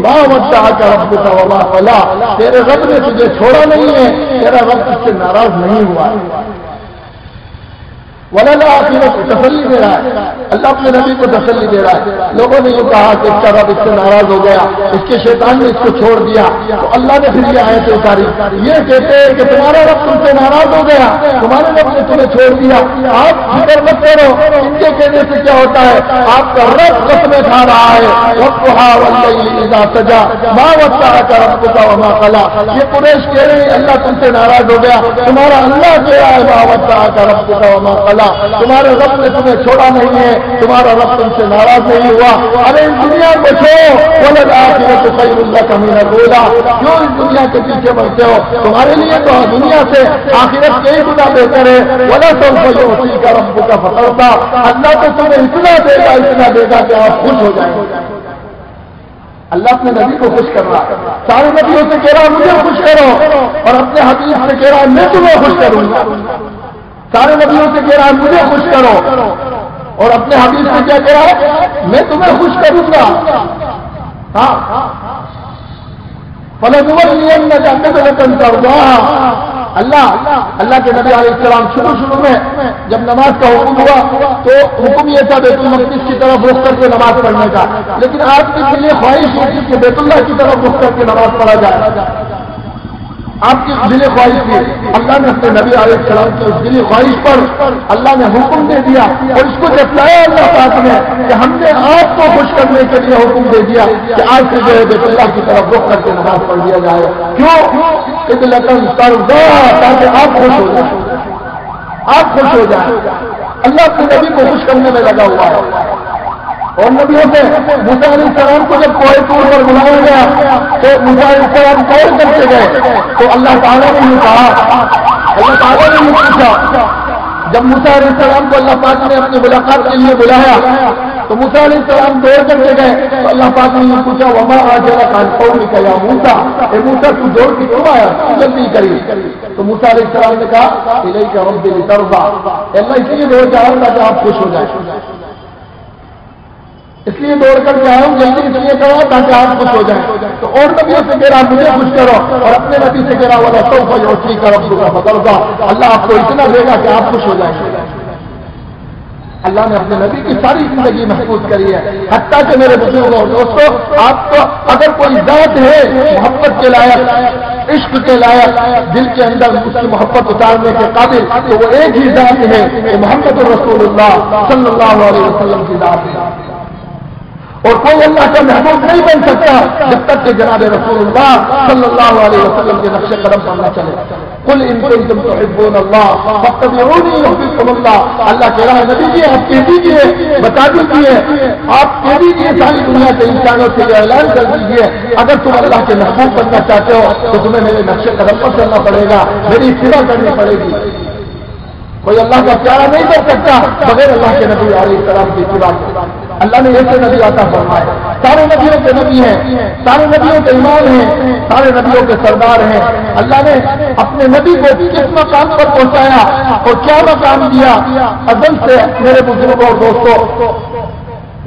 مَا وَدَّعَكَ رَبُّكَ وَمَا قَلَىٰ، تیرے رب نے تجھے چھوڑا نہیں ہے، تیرا رب تجھ سے ناراض نہیں ہوا۔ وَلَلْآخِرَةُ، تسلی دے رہا ہے اللہ اپنے نبی کو، تسلی دے رہا ہے۔ لوگوں نے یہ کہا کہ اس کا رب اس سے ناراض ہو گیا، اس کے شیطان نے اس کو چھوڑ دیا، تو اللہ نے پھر یہ آیت اتاری۔ یہ کہتے ہیں کہ تمہارا رب تم سے ناراض ہو گیا، تمہارے رب نے تمہیں چھوڑ دیا، آپ فکر مت کرو، ان کے کہنے سے کیا ہوتا ہے، آپ کا رب قسمیں کھا رہا ہے۔ وَالضُّحَىٰ وَاللَّيْلِ إِذَا سَجَىٰ مَا وَدَّعَكَ رَبُّكَ وَمَا قَلَىٰ، یہ قریش کہہ رہے ہیں اللہ تم سے ناراض ہو گیا، تمہارا اللہ کہہ رہا ہے مَا وَدَّعَكَ رَبُّكَ وَمَا قَلَىٰ، تمہارے رب نے تمہیں چھوڑا نہیں ہے، تمہارا رب تم سے ناراض نہیں ہوا۔ ارے اس دنیا کو چھوڑو، وَلَلْآخِرَةُ خَيْرٌ لَكَ مِنَ الْأُولَىٰ، کیوں اس دنیا کے پیچھے بڑھتے ہو، تمہارے لیے تو دنیا سے آخرت کے ہی گنا بہتر ہے۔ وَلَسَوْفَ يُعْطِيكَ رَبُّكَ فَتَرْضَىٰ، اللہ تو تمہیں اتنا دے گا کہ آپ خوش ہو جائیں گے۔ اللہ اپنے نبی کو خوش کر رہا ہے، سارے نبیوں سے کہہ رہا مجھے خوش کرو، اور اپنے حبیب سے کہہ رہا میں تمہیں خوش کروں گا۔ سارے نبیوں سے کہہ رہا ہے مجھے خوش کرو، اور اپنے حبیب سے کیا کہہ رہا ہے میں تمہیں خوش کروں گا۔ ہاں، فَلَنُوَلِّيَنَّكَ قِبْلَةً تَرْضَاهَا، اللہ کے نبی علیہ السلام شروع میں جب نماز کا حکم ہوا تو حکم یہ تھا بیت المقدس کی طرف رخ کر کے نماز پڑھنے کا، لیکن آپ کے لیے خواہش ہوتی کہ بیت اللہ کی طرف رخ کر کے نماز پڑھا جائے، آپ کی دلی خواہش تھی۔ اللہ نے اپنے نبی علیہ السلام کی اس دلی خواہش پر اللہ نے حکم دے دیا، اور اس کو جتلایا اللہ پاک نے کہ ہم نے آپ کو خوش کرنے کے لیے حکم دے دیا کہ آج سے جو ہے بیت اللہ کی طرف رخ کر کے نماز پڑھ دیا جائے۔ کیوں؟ تاکہ آپ خوش ہو جائیں، آپ خوش ہو جائیں۔ اللہ اپنے نبی کو خوش کرنے میں لگا ہوا ہے۔ اور نبیوں سے موسیٰ علیہ السلام کو جب کوہ طور پر بلایا گیا تو موسیٰ علیہ السلام کوہ کرتے گئے تو اللہ تعالیٰ نے یہ کہا، اللہ تعالیٰ نے یہ پوچھا، جب موسیٰ علیہ السلام کو اللہ پاک نے اپنی ملاقات کے لیے بلایا تو موسیٰ علیہ السلام دوڑ کر کے گئے تو اللہ پاک نے پوچھا وما آجرک عن قومک یا موسیٰ، اے موسیٰ تو دوڑ کے کیوں آیا، جلدی کری؟ تو موسیٰ علیہ السلام نے کہا الیک ربی لترضی، اللہ اس لیے دوڑ کے آیا تاکہ آپ خوش ہو جائیں، اس لیے دوڑ کر کے آیا ہوں جلدی اس لیے کرو تاکہ آپ خوش ہو جائیں۔ تو اور نبیوں سے کہہ رہا مجھے خوش کرو، اور اپنے نبی سے کہہ رہا والا سوف یعطیک ربک فترضی، اللہ آپ کو اتنا دے گا کہ آپ خوش ہو جائیں گے۔ اللہ نے اپنے نبی کی ساری زندگی محفوظ کری ہے، حتیٰ کہ میرے بزرگوں اور دوستوں آپ کو اگر کوئی ذات ہے محبت کے لائق، عشق کے لائق، دل کے اندر اس کی محبت اتارنے کے قابل، تو وہ ایک ہی ذات ہے کہ محمد رسول اللہ صلی اللہ علیہ وسلم کی ذات ہے، اور کوئی اللہ کا محبوب نہیں بن سکتا جب تک کہ جناب رسول اللہ صلی اللہ علیہ وسلم کے نقش قدم پر نہ چلے۔ قل ان کنتم تحبون اللہ فاتبعونی یحببکم اللہ، اللہ کہہ رہا ہے نبی جی آپ کہہ دیجیے، بتا دیجیے، آپ کہہ دیجیے ساری دنیا کے انسانوں سے یہ اعلان کر دیجیے اگر تم اللہ کے محبوب بننا چاہتے ہو تو تمہیں میرے نقش قدم پر چلنا پڑے گا، میری اتباع کرنی پڑے گی۔ کوئی اللہ کا پیارا نہیں کر سکتا بغیر اللہ کے نبی علیہ السلام کی اتباع کے۔ اللہ نے ایسے نبی عطا فرمائے، سارے نبیوں کے نبی ہیں، سارے نبیوں کے امام ہیں، سارے نبیوں کے سردار ہیں۔ اللہ نے اپنے نبی کو کس مقام پر پہنچایا اور کیا مقام دیا، ازل سے میرے بزرگوں اور دوستوں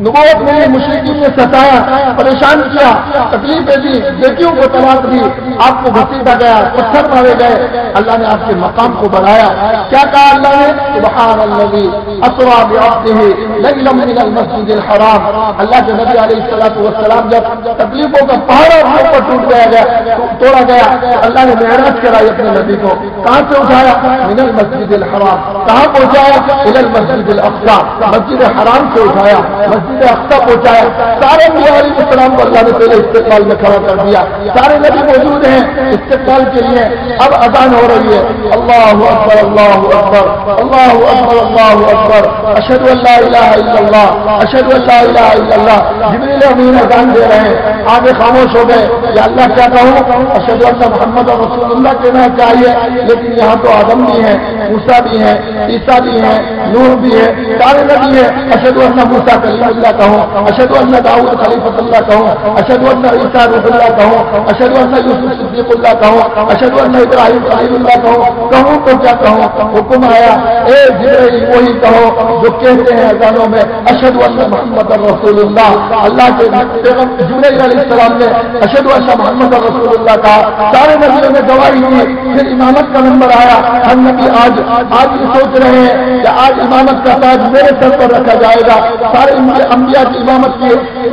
نبوت میں مشرکین نے ستایا، پریشان کیا، تکلیفیں دی، بیٹیوں کو طلاق دی، آپ کو گھسیٹا گیا، پتھر مارے گئے، اللہ نے آپ کے مقام کو بڑھایا۔ کیا کہا اللہ نے؟ سبحان الذی اسری بعبدہ لیلا من المسجد الحرام۔ اللہ کے نبی علیہ الصلوۃ والسلام جب تکلیفوں کا پہاڑ اپنے اوپر توڑا گیا تو اللہ نے معراج کرائی اپنے نبی کو، کہاں سے اٹھایا؟ من المسجد الحرام، کہاں پہنچایا؟ الی المسجد الاقصی، مسجد حرام سے اٹھایا، مسجد اقصی پہنچایا۔ سارے نبی علیہ السلام کو اللہ نے پہلے استقبال میں کھڑا کر دیا، سارے نبی موجود ہیں استقبال کے لیے۔ اب اذان ہو رہی ہے، اللہ اکبر اللہ اکبر اللہ اکبر اللہ اکبر، اشہد ان لا الہ الا اللہ اشہد ان لا الہ الا اللہ۔ جبریل امین اذان دے رہے ہیں، آگے خاموش ہو گئے، یا اللہ کیا کہوں؟ اشہد ان محمد رسول اللہ کہنا چاہیے، لیکن یہاں تو آدم بھی ہیں، موسیٰ بھی ہیں، عیسیٰ بھی ہیں، نوح بھی ہے، سارے نبی ہیں۔ اشہد ان موسیٰ کلیم اللہ کہوں، اشہد ان داؤد خلیفۃ اللہ کہوں، اشہد ان عیسیٰ روح اللہ کہوں، اشہد ان یوسف صدیق اللہ کہوں، اشہد ان ابراہیم خلیل اللہ کہوں تو کیا کہوں؟ حکم آیا اے جبرائیل وہی کہو جو کہتے ہیں اذانوں میں اشہد ان محمد رسول اللہ۔ اللہ کے پیغمبر جبرائیل علیہ السلام نے اشہد ان محمد رسول اللہ کہا، سارے نبیوں نے گواہی دی۔ پھر امامت کا نمبر آیا، ہم نبی آج یہ سوچ رہے ہیں کہ آج امامت کا تاج میرے سر پر رکھا جائے گا، سارے انبیاء کی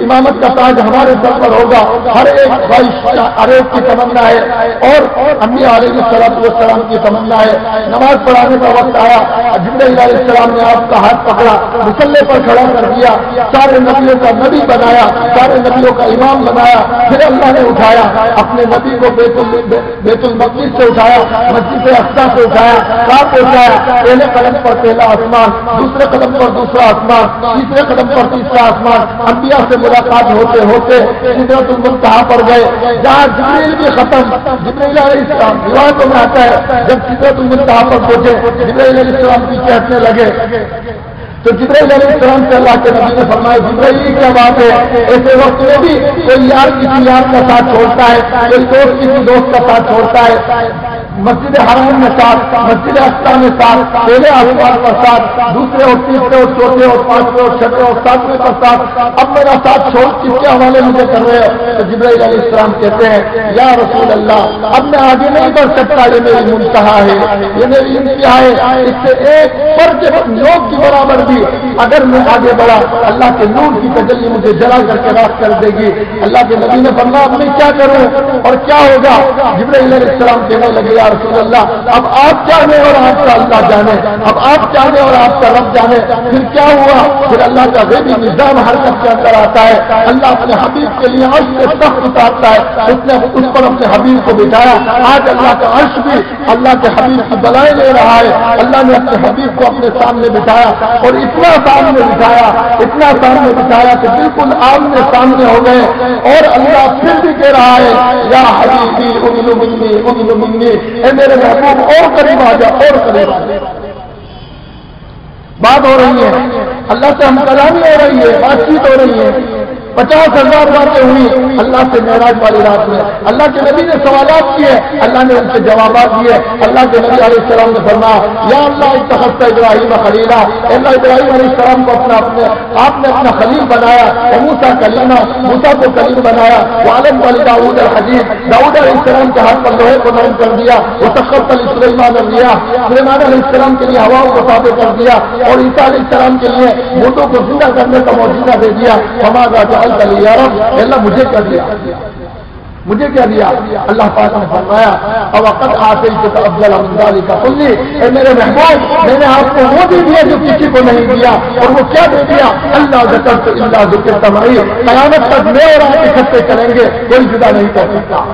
امامت کا تاج ہمارے سر پر ہوگا، ہر ایک خواہش ہر ایک کی تمنا ہے، اور انبیاء علیہ السلام کی تمنا ہے۔ نماز پڑھانے کا وقت آیا، جبرائیل علیہ السلام نے آپ کا ہاتھ پکڑا، مصلی پر کھڑا کر دیا، سارے نبیوں کا نبی بنایا، سارے نبیوں کا امام بنایا۔ پھر اللہ نے اٹھایا اپنے نبی کو بیت المقدس سے اٹھایا، مسجد اقصی سے اٹھایا، کہاں پہنچایا؟ پہلے قدم پر پہلا آسمان، دوسرے قدم پر دوسرا آسمان، تیسرے قدم پر تیسرا آسمان۔ انبیاء سے ملاقات ہوتے ہوتے سدرۃ المنتہا پر گئے، جہاں جبریل بھی ختم۔ جبریل علیہ السلام روایتوں میں آتا ہے جب سدرۃ المنتہا پر پہنچے جبریل علیہ السلام کی کہنے لگے تو جبرائیل علیہ السلام سے اللہ کے نبی نے فرمایا جبرائیل کیا بات ہے؟ ایسے وقت میں بھی کوئی یار کسی یار کا ساتھ چھوڑتا ہے، کوئی دوست کسی دوست کا ساتھ چھوڑتا ہے۔ مسجد حرام میں ساتھ، مسجد اقصی میں ساتھ، پہلے آسمان پر ساتھ، دوسرے اور تیسرے اور چوتھے اور پانچویں اور چھٹے اور ساتویں پر ساتھ، اب میرا ساتھ چھوڑ کس کے حوالے مجھے کر رہے ہو؟ تو جبرائیل علیہ السلام کہتے ہیں یا رسول اللہ اب میں آگے نہیں بڑھ سکتا، یہ میری منتہا ہے، یہ میری انتہا ہے، اس سے ایک فرق لوگ کی برابر بھی اگر میں آگے بڑھا اللہ کے نور کی تجلی مجھے جلا کر کے راست کر دے گی۔ اللہ کے نبی نے فرمایا اب میں کیا کروں اور کیا ہوگا؟ جبرائیل علیہ السلام کہنے لگے یا رسول اللہ اب آپ جانے اور آپ کا اللہ جانے، اب آپ جانے اور آپ کا رب جانے۔ پھر کیا ہوا؟ پھر اللہ کا غیبی نظام حرکت کے اندر آتا ہے، اللہ اپنے حبیب کے لیے عرش سے تخت اتارتا ہے، اس نے اس پر اپنے حبیب کو بٹھایا۔ آج اللہ کا عرش بھی اللہ کے حبیب کی بلائیں لے رہا ہے، اللہ نے اپنے حبیب کو اپنے سامنے بٹھایا اور اتنا سامنے بٹھایا، اتنا سامنے بٹھایا کہ بالکل آمنے سامنے ہو گئے، اور اللہ پھر بھی کہہ رہا ہے یا حبیبی اغل منی اغل منی، اے میرے محبوب اور قریب آ جا اور قریب آ جا۔ بات ہو رہی ہے اللہ سے ہم کلامی ہو رہی ہے، بات چیت ہو رہی ہے، 50,000 باتیں ہوئی اللہ سے معراج والی رات میں. اللہ کے نبی نے سوالات کیے، اللہ نے ان سے جوابات دیے. اللہ کے نبی علیہ السلام نے فرمایا یا اللہ اتخذت ابراہیم خلیلا، اللہ ابراہیم علیہ السلام کو آپ نے اپنا خلیل بنایا، وموسیٰ کلیما، موسیٰ کو کلیم بنایا، وعلم علی داؤد الحدید، داؤد علیہ السلام کے ہاتھ پر لوہے کو نرم کر دیا، وسخرت لسلیمان الرياح، سلیمان علیہ السلام کے لیے ہواؤں کو تابع کر دیا، اور عیسیٰ علیہ السلام کے لیے مردوں کو زندہ کرنے کا معجزہ دے دیا. فماذا جعلت لي يا رب، اللہ مجھے کیا دیا، مجھے کیا دیا؟ اللہ پاک نے فرمایا اوقت آتیتک افضل من ذلک کلہ، اے میرے محبوب میں نے آپ کو وہ بھی دیا جو کسی کو نہیں دیا. اور وہ کیا دے دیا؟ اللہ ذکرت الا ذکرت معی، قیامت تک میں اور آپ اکٹھے کریں گے، کوئی جدا نہیں کر سکتا،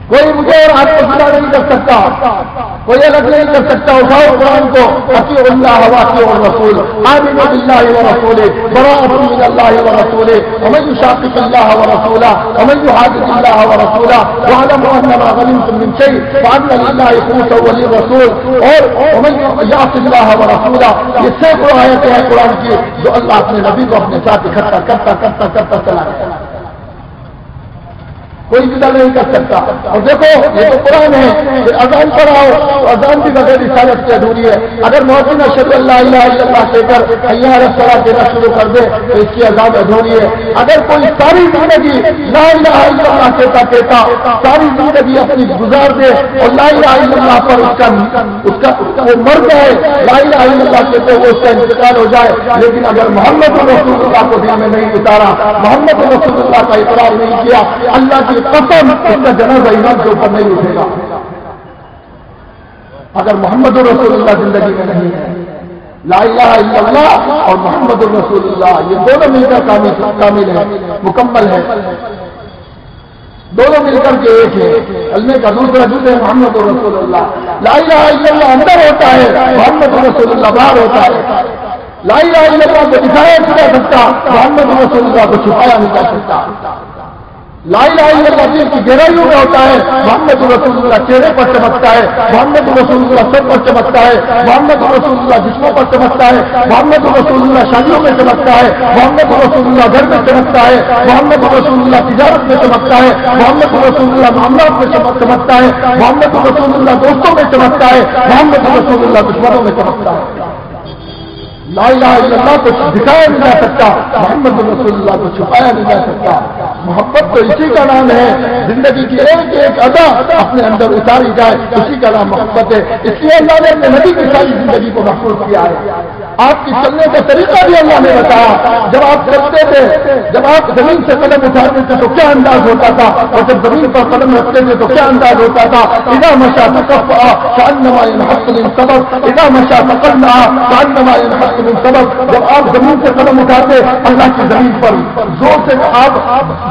کوئی مجھے اور آپ کو جدا نہیں کر سکتا، کوئی الگ نہیں کر سکتا. اٹھاؤ قرآن کو، اطیعوا اللہ واطیعوا الرسول، آمنوا باللہ ورسولہ، براءۃ من اللہ ورسولہ، ومن یشاقق اللہ ورسولہ ومن یحادد اللہ ورسولہ واعلموا انما غنمتم من شیء فان للہ خمسہ وللرسول، اور ومن یعص اللہ ورسولہ. یہ سینکڑوں آیتیں ہیں قرآن کی جو اللہ اپنے نبی کو اپنے ساتھ اکٹھا کرتا چلا گیا، کوئی جدا نہیں کر سکتا. اور دیکھو یہ تو قرآن ہے، پھر اذان پر آؤ تو اذان بھی بغیر رسالت کی ادھوری ہے. اگر مؤذن اشہد ان لا الہ الا اللہ کہہ کر حی علی الصلاۃ دینا شروع کر دے تو اس کی اذان ادھوری ہے. اگر کوئی ساری زندگی لا الہ الا اللہ کہتا ساری زندگی اپنی گزار دے اور لا الہ الا اللہ پر اس کا وہ مر جائے، لا الہ الا اللہ کہتے وہ اس کا انتقال ہو جائے، لیکن اگر محمد رسول اللہ کو دل میں نہیں اتارا، محمد رسول اللہ کا اقرار نہیں کیا، اللہ کی قسم اس کا جنازہ امام کے اوپر نہیں اٹھے گا. اگر محمد رسول اللہ زندگی میں نہیں ہے، لا الہ الا اللہ اور محمد رسول اللہ یہ دونوں مل کر کامل ہے، مکمل ہے، دونوں مل کر کے ایک ہے. کلمے کا دوسرا جز ہے محمد رسول اللہ. لا الہ الا اللہ اندر ہوتا ہے، محمد رسول اللہ باہر ہوتا ہے. لا الہ الا اللہ کو دکھایا نہیں جا سکتا، محمد رسول اللہ کو چھپایا نہیں جا سکتا. لا الہ الا اللہ دل کی گہرائیوں میں ہوتا ہے، محمد رسول اللہ چہرے پر چمکتا ہے، محمد رسول اللہ سر پر چمکتا ہے، محمد رسول اللہ جسموں پر چمکتا ہے، محمد رسول اللہ شادیوں میں چمکتا ہے، محمد رسول اللہ گھر میں چمکتا ہے، محمد رسول اللہ تجارت میں چمکتا ہے، محمد رسول اللہ معاملات میں چمکتا ہے، محمد رسول اللہ دوستوں میں چمکتا ہے، محمد رسول اللہ دشمنوں میں چمکتا ہے. لا الہ الا اللہ کو دکھایا نہیں جا سکتا، محمد رسول اللہ کو چھپایا نہیں جا سکتا. محبت تو اسی کا نام ہے، زندگی کی ایک ایک ادا اپنے اندر اتاری جائے اسی کا نام محبت ہے. اس لیے اللہ نے اپنے نبی کی ساری زندگی کو محفوظ کیا ہے. آپ کی چلنے کا طریقہ بھی اللہ نے بتایا. جب آپ چلتے تھے، جب آپ زمین سے قدم اٹھاتے تھے تو کیا انداز ہوتا تھا، اور جب زمین پر قدم رکھتے تھے تو کیا انداز ہوتا تھا. اذا مشى تكفأ كأنما ينحط من سبق، اذا مشى تقلع كأنما ينحط من سبق. جب آپ زمین سے قدم اٹھاتے اللہ کی زمین پر زور سے آپ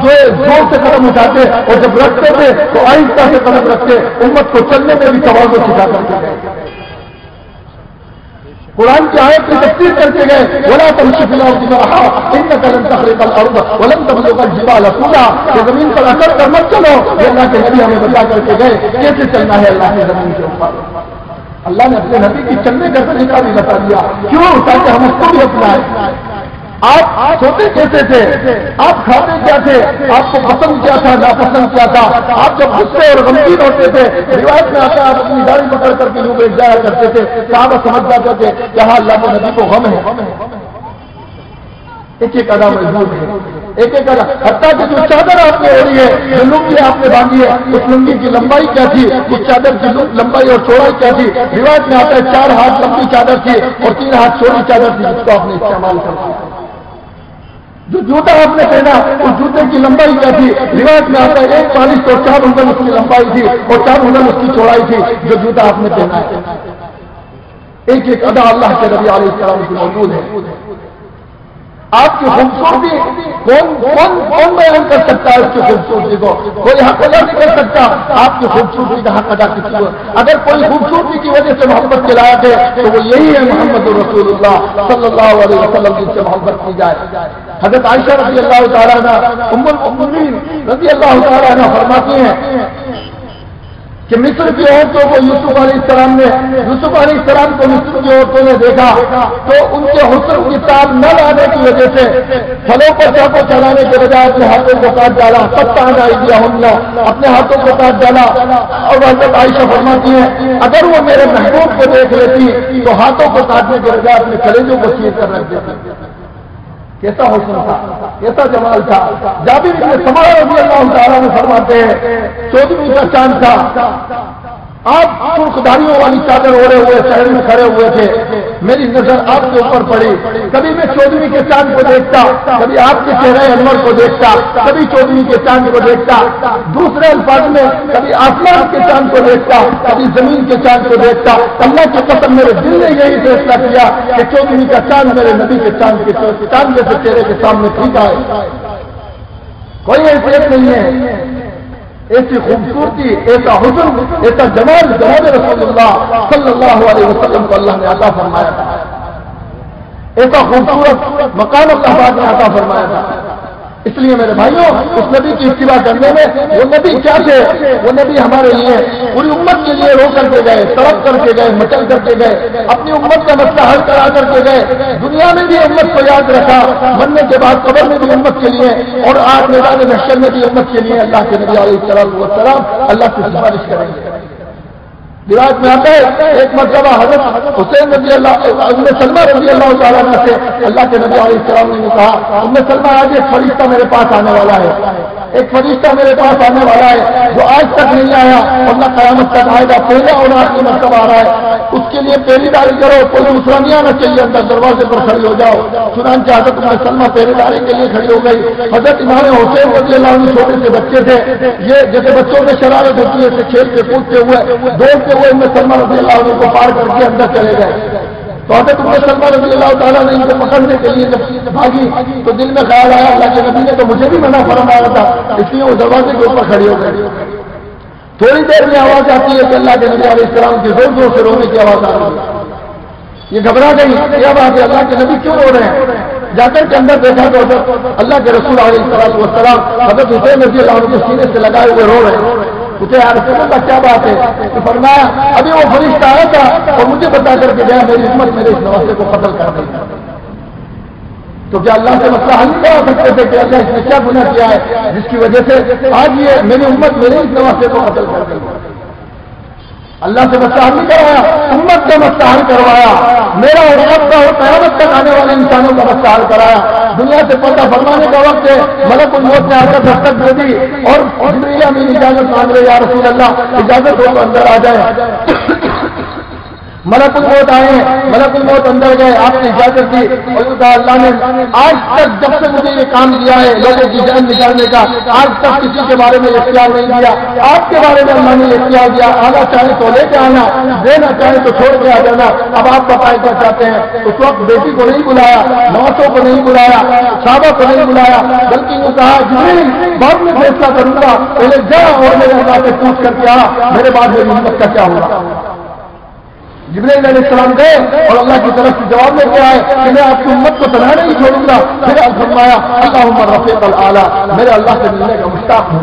زور سے قدم اٹھاتے، اور جب رکھتے تھے تو آہستہ سے قدم رکھتے. امت کو چلنے میں بھی تواضع سکھا کرتے گئے. قرآن کی آیت کی تفسیر کرتے گئے ولا تمشي في الارض مرحا انك لن تخرق الارض ولن تبلغ الجبال طولا، کہ زمین پر اکڑ کر مت چلو. یہ اللہ کے نبی ہمیں بتا کر کے گئے کیسے چلنا ہے اللہ کی زمین کے اوپر. اللہ نے اپنے نبی کی چلنے کا طریقہ بھی بتا دیا. کیوں؟ تاکہ ہم اس کو بھی اپنائیں. آپ سوتے کیسے تھے، آپ کھاتے کیا تھے، آپ کو پسند کیا تھا ناپسند کیا تھا، آپ جب غصے اور غمگین ہوتے تھے روایت میں آتا ہے آپ اپنی داڑھی پکڑ کر کے یوں بیٹھ جایا کرتے تھے. صحابہ سمجھ جاتے تھے کہ ہاں اللہ کے نبی کو غم ہے. ایک ایک ادا مضبوط ہے، ایک ایک ادا. حتیٰ کہ جو چادر آپ نے اوڑھی ہے، جو لنگی آپ نے باندھی ہے، اس لنگی کی لمبائی کیا تھی، اس چادر کی لمبائی اور چوڑائی کیا تھی. روایت میں آتا ہے 4 ہاتھ لمبی چادر تھی اور 3 ہاتھ چوڑی چادر تھی جس کو آپ نے استعمال کرا. جو جوتا آپ نے پہنا اس جوتے کی لمبائی کیا تھی. روایت میں آتا ہے 1 بالش اور 4 انگل اس کی لمبائی تھی اور 4 انگل اس کی چوڑائی تھی جو جوتا آپ نے پہنا ہے. ایک ایک ادا اللہ کے نبی علیہ السلام کی موجود ہے. آپ کی خوبصورتی کون بیان کر سکتا ہے؟ اس کی خوبصورتی کو کوئی حق ادا نہیں کر سکتا. آپ کی خوبصورتی کا حق ادا کسی کو اگر کوئی خوبصورتی کی وجہ سے محبت کے لائق ہے تو وہ یہی ہے محمد رسول اللہ صلی اللہ علیہ وسلم جن سے محبت کی جائے. حضرت عائشہ رضی اللہ تعالیٰ عنہ ام المؤمنین رضی اللہ تعالیٰ عنہ فرماتی ہیں کہ مصر کی عورتوں کو یوسف علیہ السلام کو مصر کی عورتوں نے دیکھا تو ان کے حسن کی تاب نہ لانے کی وجہ سے پھلوں پر چاقو چلانے کے بجائے اپنے ہاتھوں کو کاٹ ڈالا، پتا دیا اپنے ہاتھوں کو کاٹ ڈالا. اور حضرت عائشہ فرماتی ہیں اگر وہ میرے محبوب کو دیکھ لیتی تو ہاتھوں کو کاٹنے کے بجائے اپنے کلیجوں کو چیر کر رکھ دیتی. کیسا حسن تھا، کیسا جمال تھا. جابر بن سمرہ رضی اللہ تعالیٰ نے فرماتے ہیں 14ویں کا چاند تھا، آپ سرخداریوں والی چادر اوڑے ہوئے شہر میں کھڑے ہوئے تھے. میری نظر آپ کے اوپر پڑی. کبھی میں 14ویں کے چاند کو دیکھتا، کبھی آپ کے چہرے انور کو دیکھتا، کبھی 14ویں کے چاند کو دیکھتا. دوسرے الفاظ میں کبھی آسمان کے چاند کو دیکھتا، کبھی زمین کے چاند کو دیکھتا. اللہ کی قسم میرے دل نے یہی فیصلہ کیا کہ 14ویں کا چاند میرے نبی کے چاند جیسے چہرے کے سامنے ٹھیکا ہے. کوئی حیثیت نہیں ہے، ایسی خوبصورتی، ایسا حسن، ایسا جمال جناب رسول اللہ صلی اللہ علیہ وسلم کو اللہ نے عطا فرمایا تھا. ایسا خوبصورت مقام اللہ پاک نے عطا فرمایا تھا. اس لیے میرے بھائیوں اس نبی کی اتباع کرنے میں، وہ نبی کیا تھے؟ وہ نبی ہمارے لیے پوری امت کے لیے رو کر کے گئے، تڑپ کر کے گئے، مچل کر کے گئے، اپنی امت کا مسئلہ حل کرا کر کے گئے. دنیا میں بھی امت کو یاد رکھا، مرنے کے بعد قبر میں بھی امت کے لیے، اور آج میدان محشر میں بھی امت کے لیے اللہ کے نبی علیہ السلام اللہ کی سفارش کریں گے. روایت میں آتا ہے ایک مرتبہ حضرت حسین رضی اللہ ام سلمہ رضی اللہ تعالیٰ عنہ سے اللہ کے نبی علیہ السلام نے کہا ام سلمہ آج ایک فرشتہ میرے پاس آنے والا ہے، ایک فرشتہ میرے پاس آنے والا ہے جو آج تک نہیں آیا اور نہ قیامت تک آئے گا. پہلا اور آخری مرتبہ آ رہا ہے، اس کے لیے پہلی داری کرو، کوئی دوسرا نہیں آنا چاہیے، اندر دروازے پر کھڑی ہو جاؤ. چنانچہ حضرت ام سلمہ پہلی داری کے لیے کھڑی ہو گئی. حضرت امام حسین رضی اللہ عنہ چھوٹے سے بچے تھے، یہ جیسے بچوں میں شرارت ہوتی ہے، کھیلتے کودتے ہوئے دوڑتے ہوئے ام سلمہ رضی اللہ عنہ کو پار کر کے اندر چلے گئے. تو حضرت ام سلمہ رضی اللہ تعالیٰ نے ان کو پکڑنے کے لیے جب بھاگی تو دل میں خیال آیا اللہ کے نبی نے تو مجھے بھی منع فرمایا تھا، اس لیے وہ دروازے کے اوپر کھڑی ہو گئی. تھوڑی دیر میں آواز آتی ہے کہ اللہ کے نبی علیہ السلام کی زور زور سے رونے کی آواز آ رہی ہے. یہ گھبرا گئی، کیا بات ہے، اللہ کے نبی کیوں رو رہے ہیں؟ جا کر کے اندر دیکھا تو حضرت اللہ کے رسول علیہ السلام حضرت حسین رضی اللہ عنہ کے سینے سے لگائے ہوئے رو رہے ہیں. پوچھے یا رسول اللہ کیا بات ہے؟ تو فرمایا ابھی وہ فرشتہ آیا تھا اور مجھے بتا کر کے گیا میری امت میرے اس نواسے کو قتل کر دے. تو کیا اللہ سے مسئلہ حل نہیں ہو سکتے تھے کہ اللہ اس نے کیا گناہ کیا ہے جس کی وجہ سے آج یہ میری امت میرے اس نواسے کو قتل کر دے؟ اللہ سے مسئلہ حل نہیں کروایا، امت کا مسئلہ حل کروایا، میرا اور امت کا اور قیامت تک آنے والے انسانوں کا مسئلہ حل کرایا. دنیا سے پردہ فرمانے کا وقت ہے، ملک الموت نے آ کر دستک دے دی اور جبرائیل امین اجازت مانگ رہے، یا رسول اللہ اجازت ہو تو اندر آ جائے. ملک الموت آئے، ملک الموت اندر گئے، آپ نے اجازت دی اور کہا اللہ نے آج تک جب سے مجھے یہ کام دیا ہے لوگوں کی جان نکالنے کا، آج تک کسی کے بارے میں اختیار نہیں دیا. آپ کے بارے میں اللہ نے اختیار دیا، آنا چاہے تو لے کے آنا، دینا چاہے تو چھوڑ کے آ جانا. اب آپ بتائیں کیا چاہتے ہیں؟ اس وقت بیٹی کو نہیں بلایا، نواسوں کو نہیں بلایا، صحابہ کو نہیں بلایا، بلکہ یہ کہا جبرائیل بعد میں فیصلہ کروں گا، پہلے جا اور میرے اللہ سے پوچھ کر کے آ میرے بعد میری امت کا کیا ہوگا. جبرائیل علیہ السلام گئے اور اللہ کی طرف سے جواب لے کے آئے کہ میں آپ کی امت کو تنہا نہیں چھوڑوں گا. پھر فرمایا اللہم رفیق الاعلیٰ، میرے اللہ سے ملنے کا مشتاق ہوں.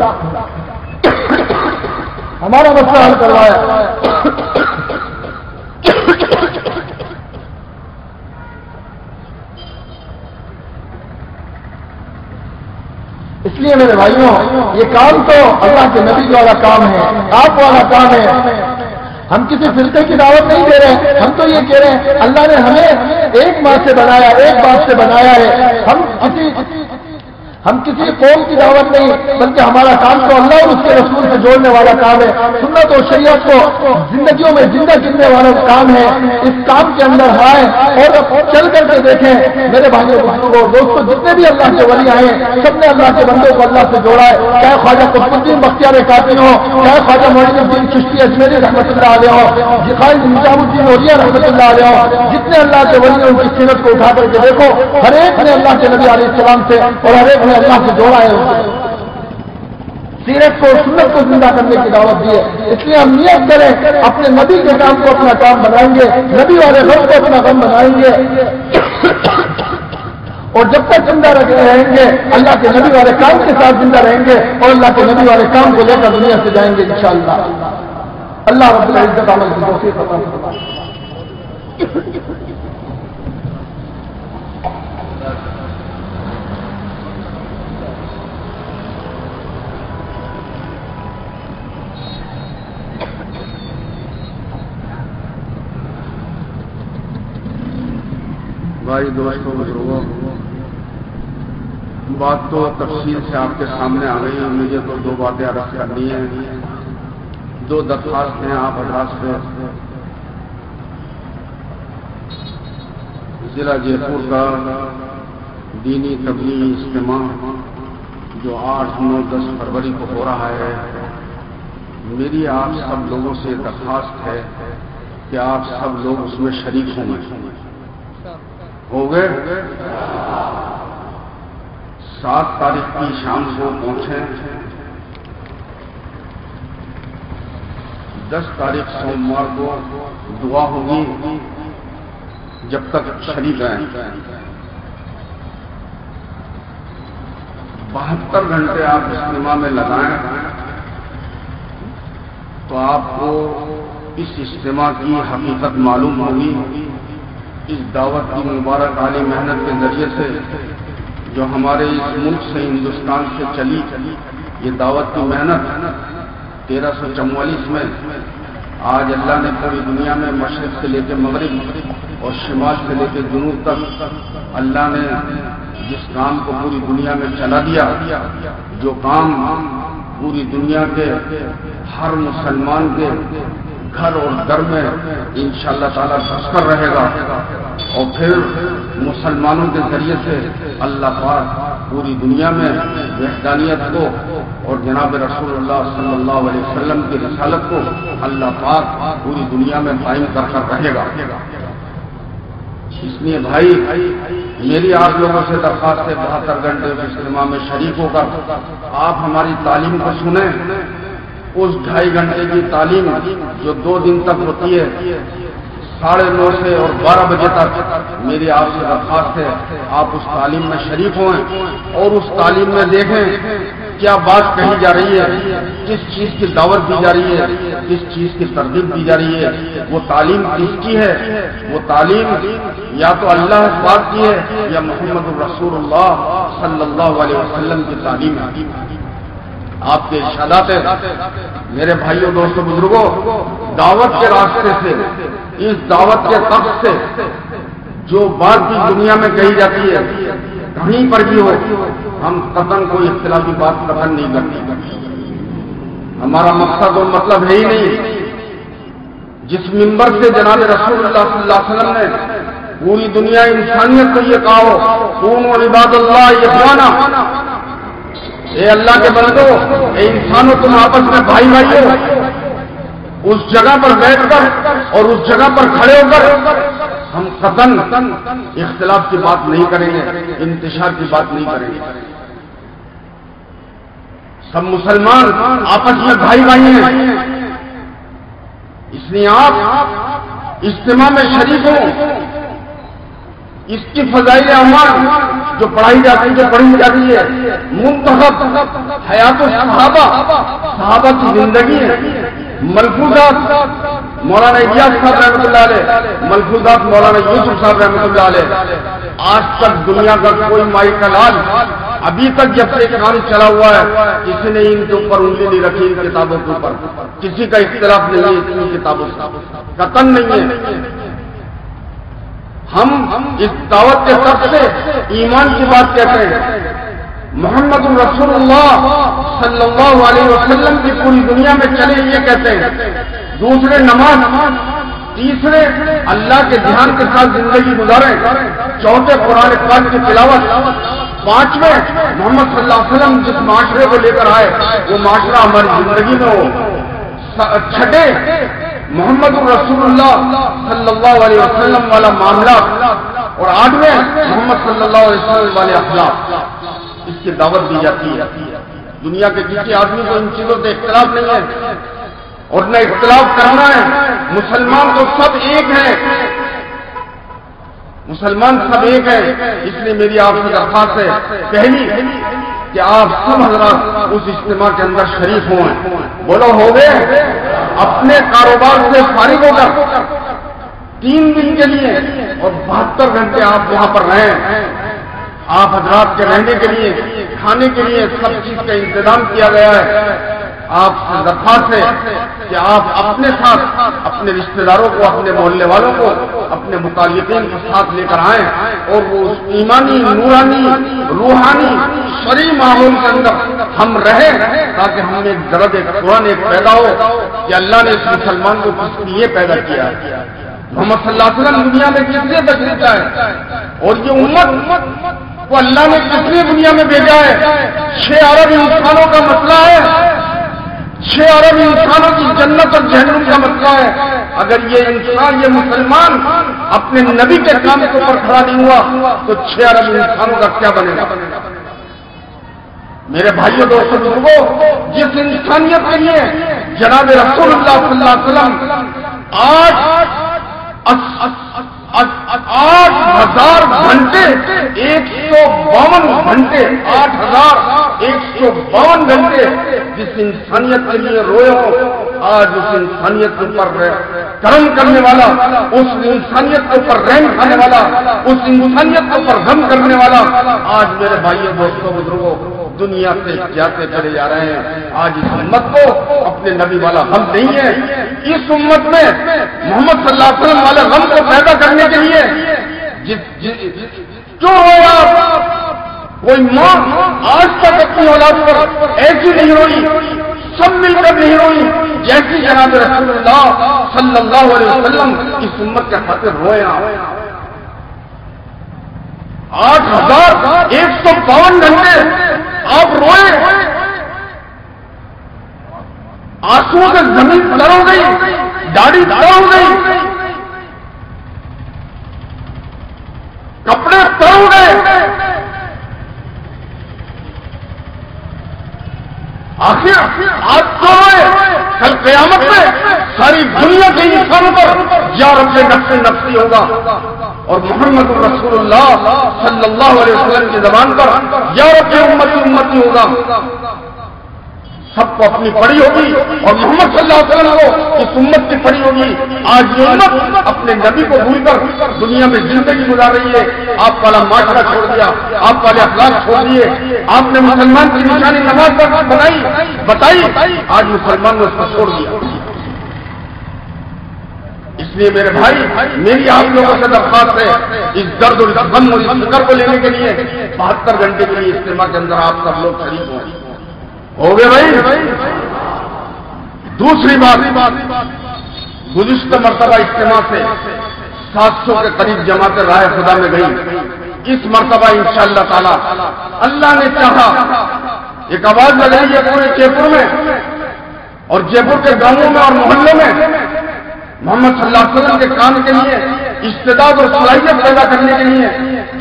ہمارا مسئلہ حل کروایا. اس لیے میرے بھائیوں یہ کام تو اللہ کے نبی والا کام ہے، آپ والا کام ہے. ہم کسی فرقے کی دعوت نہیں دے رہے، ہم تو یہ کہہ رہے ہیں اللہ نے ہمیں ایک ماں سے بنایا، ایک باپ سے بنایا ہے. ہم کسی قوم کی دعوت نہیں، بلکہ ہمارا کام تو اللہ اور اس کے رسول سے جوڑنے والا کام ہے. سنت اور شریعت کو زندگیوں میں زندہ کرنے والا کام ہے. اس کام کے اندر آئے اور چل کر کے دیکھیں میرے بھائیوں بزرگوں دوستوں، جتنے بھی اللہ کے ولی آئے سب نے اللہ کے بندوں کو اللہ سے جوڑا ہے. چاہے خواجہ قطب الدین بختیار کاکی ہو، چاہے خواجہ معین الدین چشتی اجمیری رحمۃ اللہ علیہ ہو، قائد نظام الدین اولیا رحمۃ اللہ علیہ ہو، جتنے اللہ کے ولی ان کی سیرت کو اٹھا کر کے دیکھو، ہر ایک نے اللہ کے نبی علیہ السلام سے اور ہر ایک نے اللہ سے جوڑا ہے. سیرت کو سنت کو زندہ کرنے کی دعوت دی ہے. اس لیے ہم نیت کریں اپنے نبی کے کام کو اپنا کام بنائیں گے، نبی والے غم کو اپنا غم بنائیں گے، اور جب تک زندہ رہیں گے اللہ کے نبی والے کام کے ساتھ زندہ رہیں گے اور اللہ کے نبی والے کام کو لے کر دنیا سے جائیں گے انشاءاللہ. اللہ رب العزت عمل کی توفیق عطا فرمائے۔ بھائی دوستوں بزرگوں، بات تو تفصیل سے آپ کے سامنے آ گئی ہے، مجھے تو دو باتیں عرض کرنی ہیں، دو درخواست ہیں آپ حضرات سے۔ ضلع جے پور کا دینی تبلیغی اجتماع جو 8، 9، 10 فروری کو ہو رہا ہے، میری آپ سب لوگوں سے درخواست ہے کہ آپ سب لوگ اس میں شریک ہوں گے۔ ہو گئے 7 تاریخ کی شام کو پہنچیں، 10 تاریخ سوموار کو دعا ہوگی جب تک شریک ہیں۔ 72 گھنٹے آپ اجتماع میں لگائیں تو آپ کو اس اجتماع کی حقیقت معلوم ہوگی۔ اس دعوت کی مبارک عالی محنت کے ذریعے سے جو ہمارے اس ملک سے ہندوستان سے چلی یہ دعوت کی محنت 1344 میں آج اللہ نے پوری دنیا میں مشرق سے لے کے مغرب اور شمال سے لے کے جنوب تک اللہ نے جس کام کو پوری دنیا میں چلا دیا، جو کام پوری دنیا کے ہر مسلمان کے گھر اور در میں انشاءاللہ تعالیٰ بسکر رہے گا، اور پھر مسلمانوں کے ذریعے سے اللہ پاک پوری دنیا میں وحدانیت کو اور جناب رسول اللہ صلی اللہ علیہ وسلم کی رسالت کو اللہ پاک پوری دنیا میں قائم کر رہے گا۔ اس لیے بھائی میری آپ لوگوں سے درخواست ہے 72 گھنٹے اجتماع میں شریک ہو کر آپ ہماری تعلیم کو سنیں۔ اس 2.5 گھنٹے کی تعلیم جو 2 دن تک ہوتی ہے 9:30 سے اور 12 بجے تک، میری آپ سے درخواست ہے آپ اس تعلیم میں شریک ہوئیں اور اس تعلیم میں دیکھیں کیا بات کہی جا رہی ہے، کس چیز کی دعوت دی جا رہی ہے، کس چیز کی ترغیب دی جا رہی ہے، وہ تعلیم کس کی ہے، وہ تعلیم یا تو اللہ پاک کی ہے یا محمد الرسول اللہ صلی اللہ علیہ وسلم کی تعلیم ہے۔ آپ کے ارشادات میرے بھائیوں دوستوں بزرگوں، دعوت کے راستے سے، اس دعوت کے طرف سے جو بات بھی دنیا میں کہی جاتی ہے کہیں پر بھی ہو، ہم قطعاً کوئی اختلافی بات قطعاً نہیں کرتے۔ ہمارا مقصد اور مطلب ہے ہی نہیں۔ جس منبر سے جناب رسول اللہ صلی اللہ علیہ وسلم نے پوری دنیا انسانیت کو یہ کہا ہو کونوا عباد اللہ اخوانا، اے اللہ کے بندو، اے انسانوں تم آپس میں بھائی بھائی ہو، اس جگہ پر بیٹھ کر اور اس جگہ پر کھڑے ہو کر ہم قطعاً اختلاف کی بات نہیں کریں گے، انتشار کی بات نہیں کریں گے۔ سب مسلمان آپس میں بھائی بھائی ہیں، اس لیے آپ اجتماع میں شریک ہوں۔ اس کی فضائل اعمال جو پڑھی جاتی ہے منتخب حیات الصحابہ، صحابہ کی زندگی ہے، ملفوظات مولانا الیاس صاحب رحمۃ اللہ علیہ، ملفوظات مولانا یوسف صاحب رحمۃ اللہ علیہ۔ آج تک دنیا کا کوئی مائی کلال ابھی تک جب سے کام چلا ہوا ہے کسی نے ان کے اوپر انگلی نہیں رکھی، ان کتابوں کے اوپر کسی کا اختلاف نہیں ہے، ان کتابوں سے قطعاً نہیں ہے۔ ہم اس دعوت کے طرف سے ایمان کی بات کہتے ہیں، محمد الرسول اللہ صلی اللہ علیہ وسلم کی پوری دنیا میں چلے یہ کہتے ہیں۔ دوسرے نماز، تیسرے اللہ کے دھیان کے ساتھ زندگی گزاریں، چوتھے قرآن پاک کی تلاوت، پانچویں محمد صلی اللہ علیہ وسلم جس معاشرے کو لے کر آئے وہ معاشرہ ہماری زندگی میں ہو، چھٹے محمد الرسول اللہ صلی اللہ علیہ وسلم والا معاملہ، اور آٹھویں محمد صلی اللہ علیہ وسلم والے اخلاق، اس کی دعوت دی جاتی ہے۔ دنیا کے کسی آدمی کو ان چیزوں سے اختلاف نہیں ہے اور نہ اختلاف کرنا ہے۔ مسلمان تو سب ایک ہیں، مسلمان سب ایک ہیں۔ اس لیے میری آپ سے درخواست ہے پہلی کہ آپ سب حضرات اس اجتماع کے اندر شریک ہوں۔ بولو ہو گئے؟ اپنے کاروبار سے فارغ ہو کر 3 دن کے لیے اور 72 گھنٹے آپ وہاں پر رہیں. آپ حضرات کے رہنے کے لیے، کھانے کے لیے سب چیز کا انتظام کیا گیا ہے. آپ سے درخواست ہے کہ آپ اپنے ساتھ اپنے رشتہ داروں کو، اپنے محلے والوں کو، اپنے متعلقین کو ساتھ لے کر آئیں اور وہ اس ایمانی، نورانی، روحانی، شرعی ماحول کے اندر ہم رہیں تاکہ ہم میں درد قرآن ایک پیدا ہو کہ اللہ نے اس مسلمان کو کس لیے پیدا کیا ہے. محمد صلی اللہ علیہ وسلم دنیا میں کس لیے تشریف لائے اور یہ امت کو اللہ نے کس لیے دنیا میں بھیجا ہے. 6 ارب انسانوں کا مسئلہ ہے، 6 ارب انسانوں کی جنت اور جہنم کا مسئلہ ہے. اگر یہ انسان، یہ مسلمان اپنے نبی کے کام کے اوپر کھڑا نہیں ہوا تو 6 ارب انسانوں کا کیا بنے گا؟ میرے بھائیوں دوستوں بزرگوں، جس انسانیت کے لیے جناب رسول اللہ صلی اللہ علیہ وسلم 8,000 گھنٹے، 152 گھنٹے، 8,152 گھنٹے جس انسانیت کے لیے روئے ہو، آج اس انسانیت کے اوپر کرم کرنے والا، اس انسانیت کے اوپر رحم کھانے والا، اس انسانیت کے اوپر غم کرنے والا آج میرے بھائیوں دوستوں بزرگوں دنیا سے جاتے چلے جا رہے ہیں. آج اس امت کو اپنے نبی والا غم نہیں ہے. اس امت میں محمد صلی اللہ علیہ وسلم والے غم کو پیدا کرنے کے لیے جو کوئی ماں آج تک اپنی اولاد پر ایسی نہیں روئی، سب مل کر نہیں روئی جیسی جناب رسول اللہ صلی اللہ علیہ وسلم اس امت کے خاطر روئے. 8,152 گھنٹے آپ روئے، آنسو سے زمین تر ہو گئی، داڑھی تر ہو گئی، کپڑے تر ہو گئے. آخر آج تو کل قیامت میں ساری دنیا کے انسانوں پر یا رب نفس نفسی ہوگا اور محمد رسول اللہ صلی اللہ علیہ وسلم کی زبان پر یا رب امتی امتی ہوگا. سب کو اپنی پڑی ہوگی اور محمد صلی اللہ علیہ وسلم کو اس امت کی پڑی ہوگی. آج یہ امت اپنے نبی کو بھول کر دنیا میں زندگی گزار رہی ہے. آپ والا معاشرہ چھوڑ دیا، آپ والے اخلاق چھوڑ دیے، آپ نے مسلمان کی نشانی نماز بتائی، آج مسلمان نے اس کو چھوڑ دیا. اس لیے میرے بھائی، میری آپ لوگوں سے درخواست ہے اس درد اور اس غم اور اس فکر کو لینے کے لیے 72 گھنٹے کے لیے اجتماع کے اندر آپ سب لوگ شریک ہوں. ہو گئے بھائی؟ دوسری بات، گزشتہ مرتبہ اجتماع سے 700 کے قریب جماعتیں راہ خدا میں گئی. اس مرتبہ انشاءاللہ تعالی اللہ نے چاہا ایک آواز لگائی ہے پورے جے پور میں اور جے پور کے گاؤں میں اور محلوں میں محمد صلی اللہ علیہ وسلم کے کام کے لیے استعداد اور صلاحیت پیدا کرنے کے لیے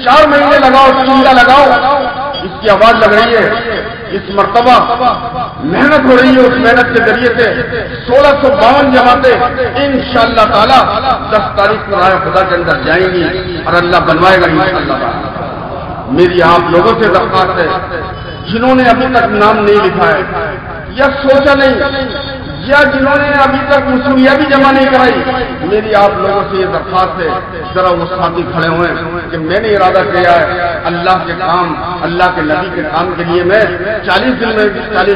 4 مہینے لگاؤ، چنگا لگاؤ. اس کی آواز لگ رہی ہے. اس مرتبہ محنت ہو رہی ہے، اس محنت کے ذریعے سے 1652 جماعتیں انشاءاللہ تعالی 10 تاریخ کو راہ خدا کے اندر جائیں گی اور اللہ بنوائے گا انشاءاللہ تعالی. میری آپ لوگوں سے درخواست ہے جنہوں نے ابھی تک نام نہیں لکھا ہے یا سوچا نہیں یا جنہوں نے ابھی تک مسئلہ بھی جمع نہیں کرائی، میری آپ لوگوں سے یہ درخواست ہے ذرا وہ ساتھی کھڑے ہوئے کہ میں نے ارادہ کیا ہے اللہ کے کام، اللہ کے نبی کے کام کے لیے میں 40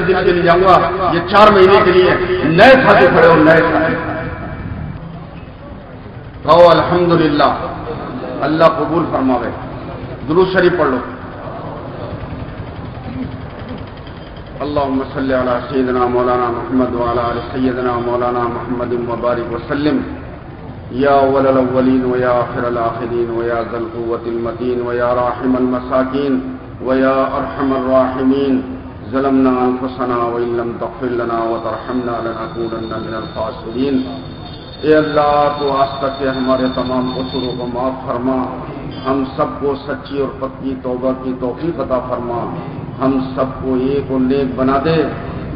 دن کے لیے جاؤں گا. یہ 4 مہینے کے لیے نئے ساتھی کھڑے ہو، نئے ساتھی کہو الحمدللہ. اللہ قبول فرماوے. درود شریف پڑھ لو. اللهم صل على سيدنا مولانا محمد وعلى آل سيدنا مولانا محمد وبارك وسلم. يا أول الأولين ويا آخر الآخرين ويا ذا القوة المتين ويا راحم المساكين ويا أرحم الراحمين. ظلمنا أنفسنا وإن لم تغفر لنا وترحمنا لنكونن من الخاسرين. اے اللہ تو آج تک کے ہمارے تمام قصوروں کو معاف فرما، ہم سب کو سچی اور پکی توبہ کی توفیق عطا فرما، ہم سب کو ایک اور نیک بنا دے.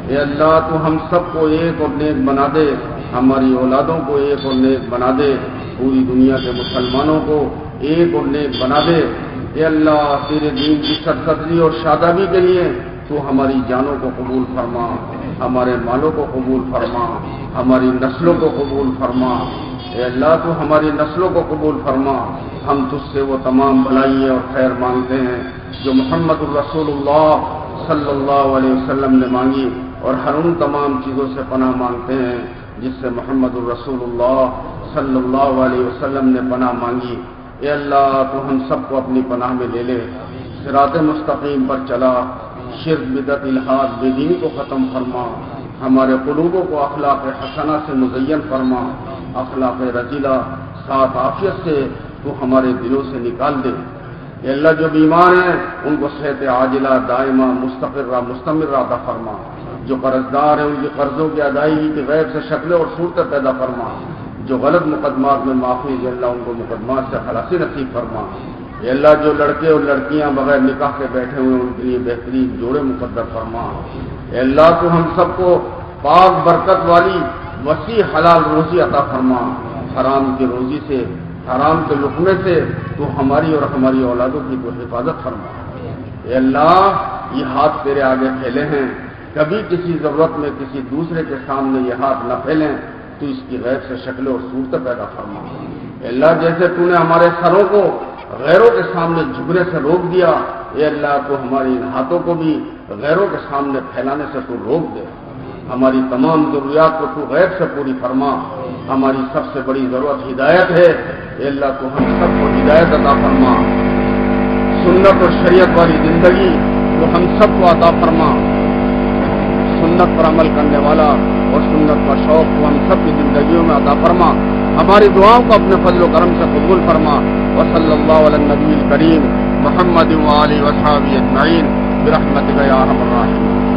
اے اللہ تو ہم سب کو ایک اور نیک بنا دے، ہماری اولادوں کو ایک اور نیک بنا دے، پوری دنیا کے مسلمانوں کو ایک اور نیک بنا دے. اے اللہ تیرے دین کی سرکردگی اور شادابی کے لیے تو ہماری جانوں کو قبول فرما، ہمارے مالوں کو قبول فرما، ہماری نسلوں کو قبول فرما۔ اے اللہ تو ہماری نسلوں کو قبول فرما۔ ہم تجھ سے وہ تمام بھلائیاں اور خیر مانگتے ہیں جو محمد الرسول اللہ صلی اللہ علیہ وسلم نے مانگی، اور ہر ان تمام چیزوں سے پناہ مانگتے ہیں جس سے محمد الرسول اللہ صلی اللہ علیہ وسلم نے پناہ مانگی۔ اے اللہ تو ہم سب کو اپنی پناہ میں لے لے، صراط مستقیم پر چلا، شرک بدعت الحاد بے دینی کو ختم فرما، ہمارے قلوبوں کو اخلاق حسنہ سے مزین فرما، اخلاق رذیلہ ساتھ عافیت سے تو ہمارے دلوں سے نکال دے۔ اے اللہ جو بیمار ہیں ان کو صحت عاجلہ دائمہ مستقرہ مستمرہ عطا فرما، جو قرضدار ہیں ان کے قرضوں کی ادائیگی کی غیب سے شکلیں اور صورتیں پیدا فرما، جو غلط مقدمات میں معافی ہے اللہ ان کو مقدمات سے خلاصی نصیب فرما۔ اے اللہ جو لڑکے اور لڑکیاں بغیر نکاح کے بیٹھے ہوئے ان کے لیے بہترین جوڑے مقدر فرما۔ اے اللہ تو ہم سب کو پاک برکت والی وسیع حلال روزی عطا فرما، حرام کی روزی سے حرام کے لقمے سے تو ہماری اور ہماری اولادوں کی تو حفاظت فرما۔ اے اللہ یہ ہاتھ تیرے آگے پھیلے ہیں، کبھی کسی ضرورت میں کسی دوسرے کے سامنے یہ ہاتھ نہ پھیلیں، تو اس کی غیب سے شکلیں اور صورتیں پیدا فرما۔ اے اللہ جیسے تو نے ہمارے سروں کو غیروں کے سامنے جھکنے سے روک دیا، اے اللہ تو ہماری ان ہاتھوں کو بھی غیروں کے سامنے پھیلانے سے تو روک دے۔ ہماری تمام ضروریات کو تو غیب سے پوری فرما۔ ہماری سب سے بڑی ضرورت ہدایت ہے، اے اللہ تو ہم سب کو ہدایت عطا فرما۔ سنت اور شریعت والی زندگی تو ہم سب کو عطا فرما، سنت پر عمل کرنے والا اور سنت کا شوق کو ہم سب کی زندگیوں میں عطا فرما۔ ہماری دعاؤں کو اپنے فضل و کرم سے قبول فرما۔ وصلی اللہ علی النبی الکریم محمد وآلہ وصحبہ اجمعین برحمتک یا ارحم الراحمین۔